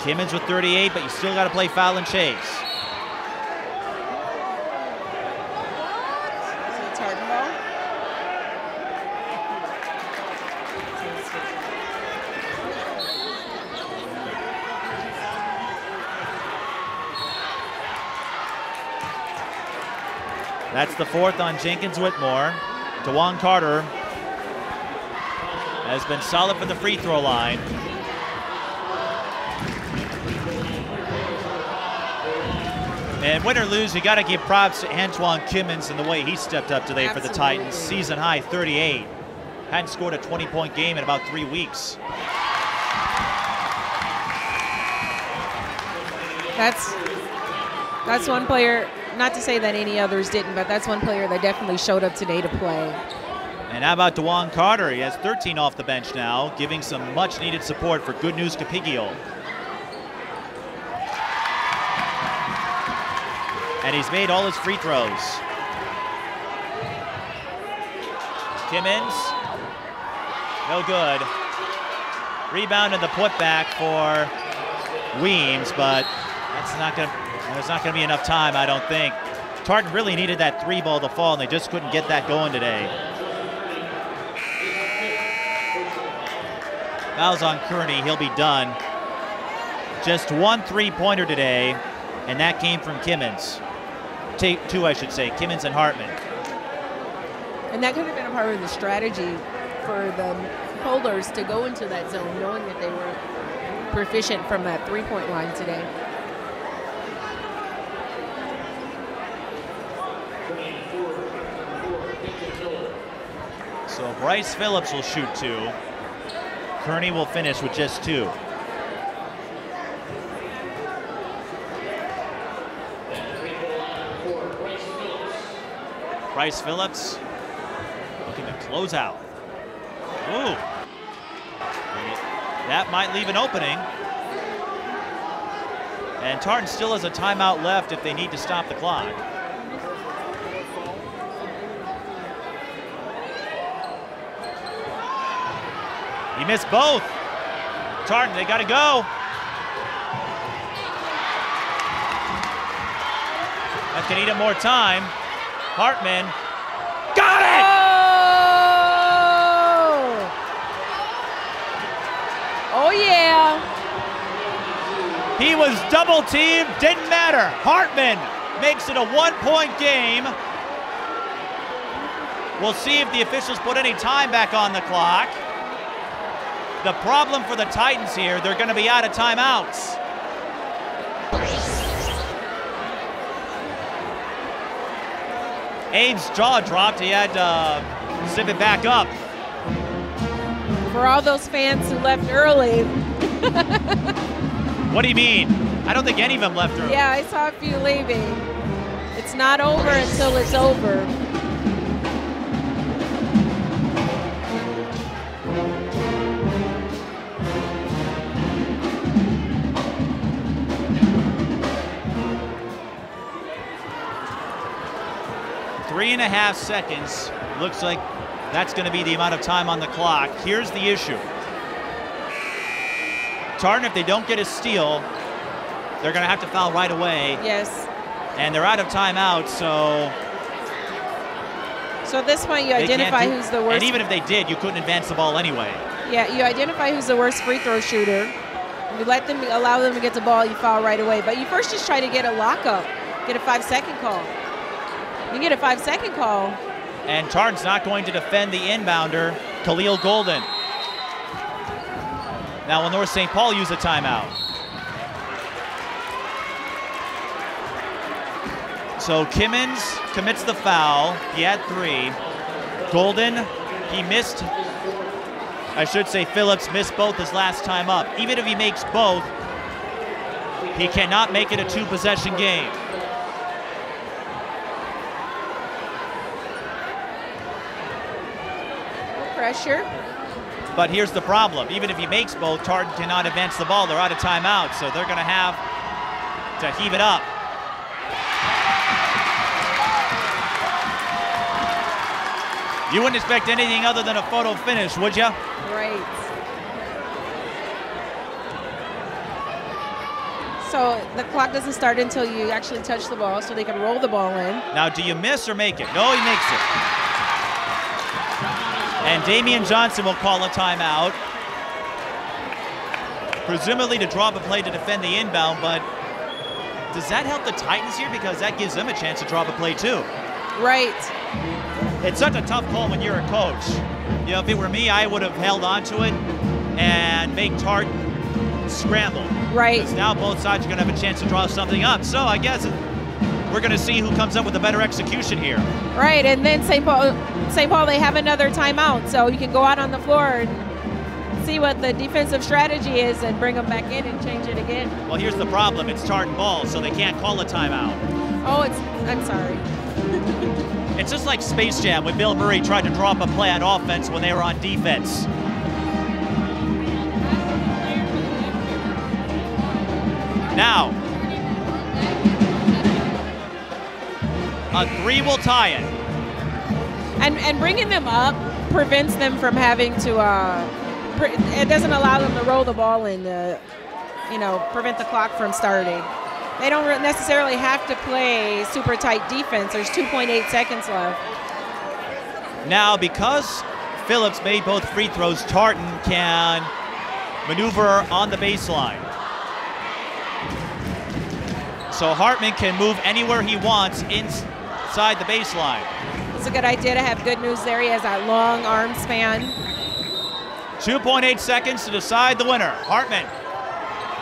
A: Kimmins with 38, but you still got to play foul and chase.
B: Tartan ball.
A: That's the fourth on Jenkins Whitmore. DeJuan Carter has been solid for the free throw line. And win or lose, you got to give props to Antoine Kimmins and the way he stepped up today for the Titans. Season high 38. Hadn't scored a 20-point game in about 3 weeks.
B: That's one player, not to say that any others didn't, but that's one player that definitely showed up today to play.
A: And how about DeJuan Carter? He has 13 off the bench now, giving some much-needed support for Good News Capigio. And he's made all his free throws. Kimmins, no good. Rebound and the putback for Weems, but there's not going to be enough time, I don't think. Tartan really needed that three ball to fall, and they just couldn't get that going today. Fouls on Kearney, he'll be done. Just one three-pointer today, and that came from Kimmins. Two, I should say, Kimmins and Hartman.
B: And that could have been a part of the strategy for the Polars to go into that zone, knowing that they were proficient from that three-point line today.
A: So Bryce Phillips will shoot two. Kearney will finish with just two. Bryce Phillips looking to close out. Ooh. That might leave an opening. And Tartan still has a timeout left if they need to stop the clock. He missed both. Tartan, they got to go. That's going to eat up more time. Hartman, got it!
B: Oh yeah.
A: He was double teamed, didn't matter. Hartman makes it a one-point game. We'll see if the officials put any time back on the clock. The problem for the Titans here, they're going to be out of timeouts. Abe's jaw dropped. He had to zip it back up.
B: For all those fans who left early.
A: What do you mean? I don't think any of them left early.
B: Yeah, I saw a few leaving. It's not over until it's over.
A: Three and a half seconds. Looks like That's going to be the amount of time on the clock. Here's the issue. Tartan, if they don't get a steal, they're going to have to foul right away.
B: Yes.
A: And they're out of timeout, so
B: at this point, you identify who's the worst.
A: And even if they did, you couldn't advance the ball anyway.
B: Yeah, you identify who's the worst free throw shooter. You allow them to get the ball, you foul right away. But you first just try to get a lockup, get a 5-second call. You get a 5-second call.
A: And Tartan's not going to defend the inbounder, Khalil Golden. Now will North St. Paul use a timeout? So Kimmins commits the foul. He had 3. Golden, he missed. I should say Phillips missed both his last time up. Even if he makes both, he cannot make it a 2-possession game.
B: Pressure.
A: But here's the problem. Even if he makes both, Tartan cannot advance the ball. They're out of timeout, so they're going to have to heave it up. You wouldn't expect anything other than a photo finish, would you?
B: Right. So the clock doesn't start until you actually touch the ball, so they can roll the ball in.
A: Now, do you miss or make it? No, he makes it. And Damian Johnson will call a timeout, presumably to drop a play to defend the inbound, but does that help the Titans here? Because that gives them a chance to drop a play too.
B: Right.
A: It's such a tough call when you're a coach. You know, if it were me, I would have held on to it and make Tartan scramble.
B: Right.
A: Because now both sides are going to have a chance to draw something up. So I guess we're going to see who comes up with a better execution here.
B: Right, and then St. Paul, they have another timeout, so you can go out on the floor and see what the defensive strategy is and bring them back in and change it again.
A: Well, here's the problem. It's Tartan ball, so they can't call a timeout.
B: Oh, I'm sorry.
A: It's just like Space Jam when Bill Murray tried to draw up a play on offense when they were on defense. Now, a 3 will tie it.
B: And bringing them up prevents them from having to, it doesn't allow them to roll the ball and, prevent the clock from starting. They don't necessarily have to play super tight defense. There's 2.8 seconds left.
A: Now, because Phillips made both free throws, Tartan can maneuver on the baseline. So Hartman can move anywhere he wants inside the baseline.
B: It's a good idea to have good news there. He has that long arm span.
A: 2.8 seconds to decide the winner. Hartman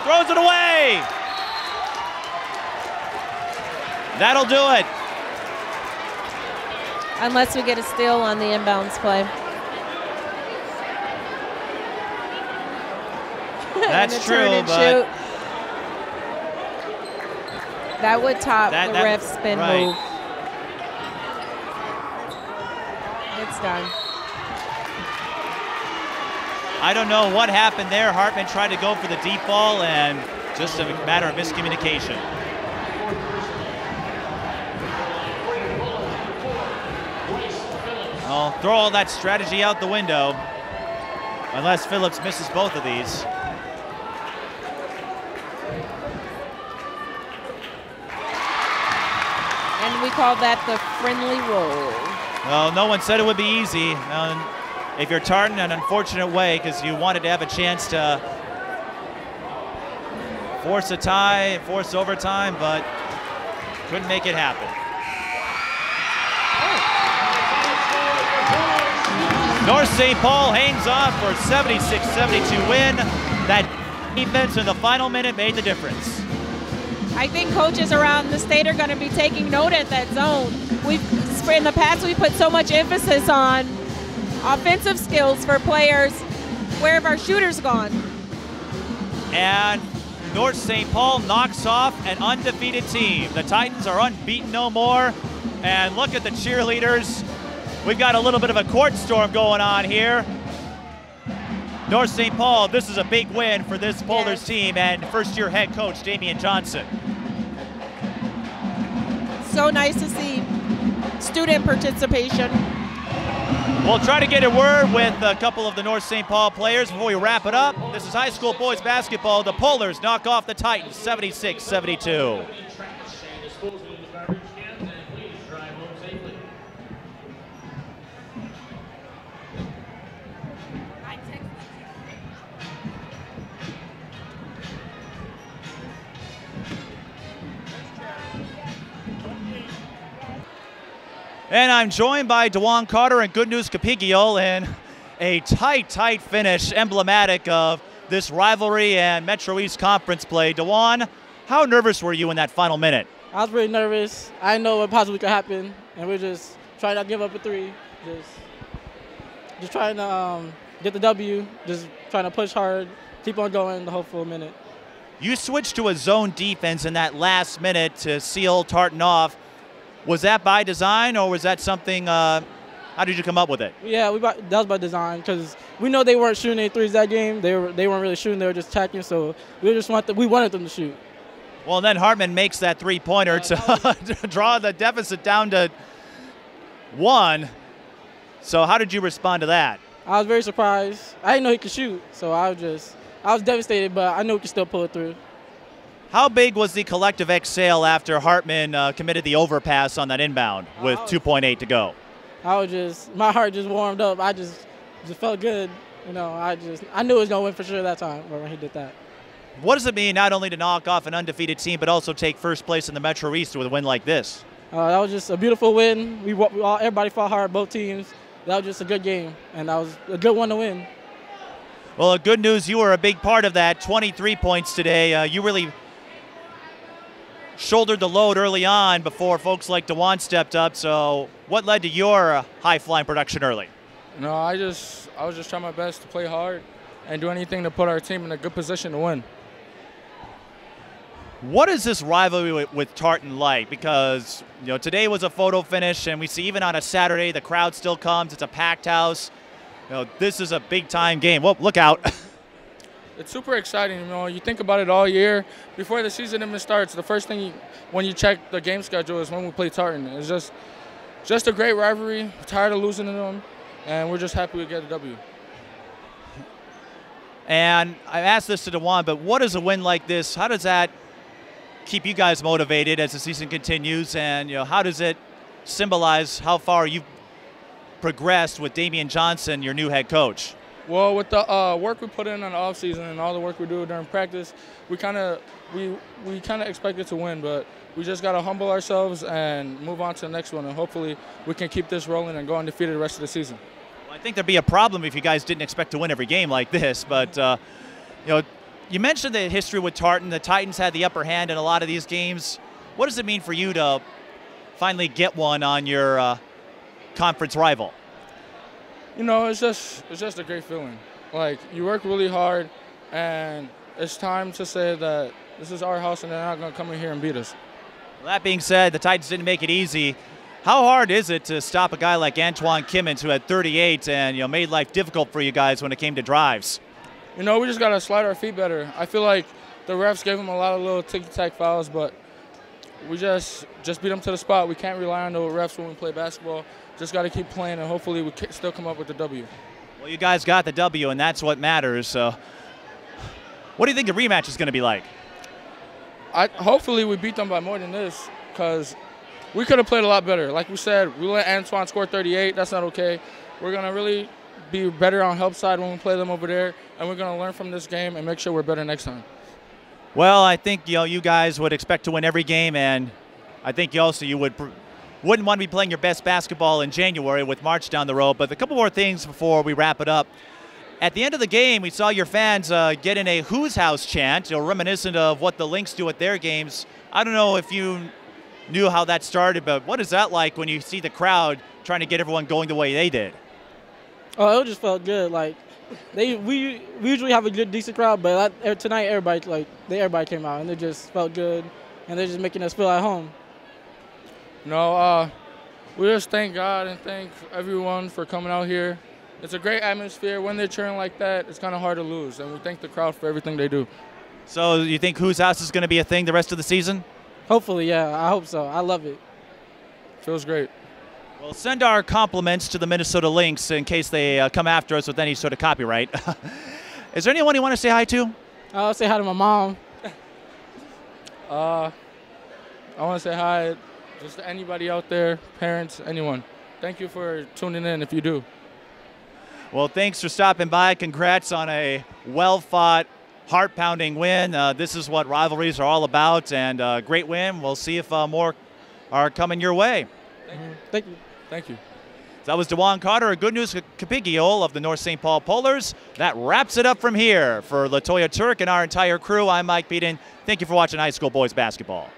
A: throws it away. That'll do it.
B: Unless we get a steal on the inbounds play.
A: That's true, but
B: shoot. That would top the ref spin move. It's done.
A: I don't know what happened there. Hartman tried to go for the deep ball and just a matter of miscommunication. I'll throw all that strategy out the window unless Phillips misses both of these.
B: And we call that the friendly roll.
A: Well, no one said it would be easy. If you're Tartan, an unfortunate way because you wanted to have a chance to force a tie, force overtime, but couldn't make it happen. North St. Paul hangs on for a 76-72 win. That defense in the final minute made the difference.
B: I think coaches around the state are going to be taking note at that zone. In the past, we put so much emphasis on offensive skills for players. Where have our shooters gone?
A: And North St. Paul knocks off an undefeated team. The Titans are unbeaten no more. And look at the cheerleaders. We've got a little bit of a court storm going on here. North St. Paul, this is a big win for this Boulders team and first-year head coach Damian Johnson.
B: So nice to see student participation.
A: We'll try to get a word with a couple of the North St. Paul players before we wrap it up. This is high school boys basketball. The Polars knock off the Titans 76-72. And I'm joined by DeJuan Carter and Good News Capigio in a tight finish, emblematic of this rivalry and Metro East Conference play. DeJuan, how nervous were you in that final minute?
D: I was pretty nervous. I didn't know what possibly could happen, and we're just trying not to give up a three. Just trying to get the W, just trying to push hard, keep on going the whole full minute.
A: You switched to a zone defense in that last minute to seal Tartan off. Was that by design, or was that something, how did you come up with it?
D: Yeah, that was by design, because we know they weren't shooting any threes that game. They weren't really shooting, they were just attacking, so we wanted them to shoot.
A: Well, then Hartman makes that three-pointer to draw the deficit down to 1. So how did you respond to that?
D: I was very surprised. I didn't know he could shoot, so I was devastated, but I knew he could still pull it through.
A: How big was the collective exhale after Hartman committed the overpass on that inbound with 2.8 to go?
D: My heart just warmed up. I just felt good. You know, I knew he was going to win for sure that time when he did that.
A: What does it mean not only to knock off an undefeated team, but also take first place in the Metro East with a win like this?
D: That was just a beautiful win. Everybody fought hard, both teams. That was just a good game, and that was a good one to win.
A: Well, good news, you were a big part of that. 23 points today. You really shouldered the load early on before folks like DeJuan stepped up. So what led to your high-flying production early?
E: No, I was just trying my best to play hard and do anything to put our team in a good position to win.
A: What is this rivalry with Tartan like? Because today was a photo finish, and we see even on a Saturday the crowd still comes. It's a packed house. This is a big-time game. Well, look out.
E: It's super exciting. You think about it all year. Before the season even starts, the first thing when you check the game schedule is when we play Tartan. It's just a great rivalry. We're tired of losing to them, and we're just happy we get a W.
A: And I asked this to DeJuan, but what is a win like this? How does that keep you guys motivated as the season continues? And how does it symbolize how far you've progressed with Damian Johnson, your new head coach?
E: Well, with the work we put in on the offseason and all the work we do during practice, we kind of expected to win, but we just got to humble ourselves and move on to the next one, and hopefully we can keep this rolling and go undefeated the rest of the season.
A: Well, I think there'd be a problem if you guys didn't expect to win every game like this, but you mentioned the history with Tartan. The Titans had the upper hand in a lot of these games. What does it mean for you to finally get one on your conference rival?
E: It's just a great feeling. Like, you work really hard, and it's time to say that this is our house and they're not going to come in here and beat us.
A: Well, that being said, the Titans didn't make it easy. How hard is it to stop a guy like Antoine Kimmins, who had 38 and made life difficult for you guys when it came to drives?
E: We just got to slide our feet better. I feel like the refs gave them a lot of little ticky-tack fouls, but we just beat them to the spot. We can't rely on the refs when we play basketball. Just got to keep playing, and hopefully we still come up with the W.
A: Well, you guys got the W, and that's what matters. So what do you think the rematch is going to be like?
E: Hopefully we beat them by more than this, because we could have played a lot better. Like we said, we let Antoine score 38. That's not okay. We're going to really be better on help side when we play them over there, and we're going to learn from this game and make sure we're better next time.
A: Well, I think you guys would expect to win every game, and I think you wouldn't want to be playing your best basketball in January with March down the road. But a couple more things before we wrap it up. At the end of the game, we saw your fans get in a Who's House chant, reminiscent of what the Lynx do at their games. I don't know if you knew how that started, but what is that like when you see the crowd trying to get everyone going the way they did?
D: Oh, it just felt good. Like, we usually have a good, decent crowd, but tonight everybody came out, and it just felt good, and they're just making us feel at home.
E: We just thank God and thank everyone for coming out here. It's a great atmosphere. When they're cheering like that, it's kind of hard to lose, and we thank the crowd for everything they do.
A: So you think Who's House is going to be a thing the rest of the season?
D: Hopefully, yeah. I hope so. I love it.
E: Feels great.
A: Well, send our compliments to the Minnesota Lynx in case they come after us with any sort of copyright. Is there anyone you want to say hi to?
D: I'll say hi to my mom. I want to say hi just to anybody out there, parents, anyone. Thank you for tuning in if you do.
A: Well, thanks for stopping by. Congrats on a well-fought, heart-pounding win. This is what rivalries are all about, and great win. We'll see if more are coming your way.
D: Thank you. Thank you. Thank you.
A: That was DeJuan Carter, a Good News Capigio of the North St. Paul Polars. That wraps it up from here. For LaToya, Turk, and our entire crew, I'm Mike Peden. Thank you for watching high school boys basketball.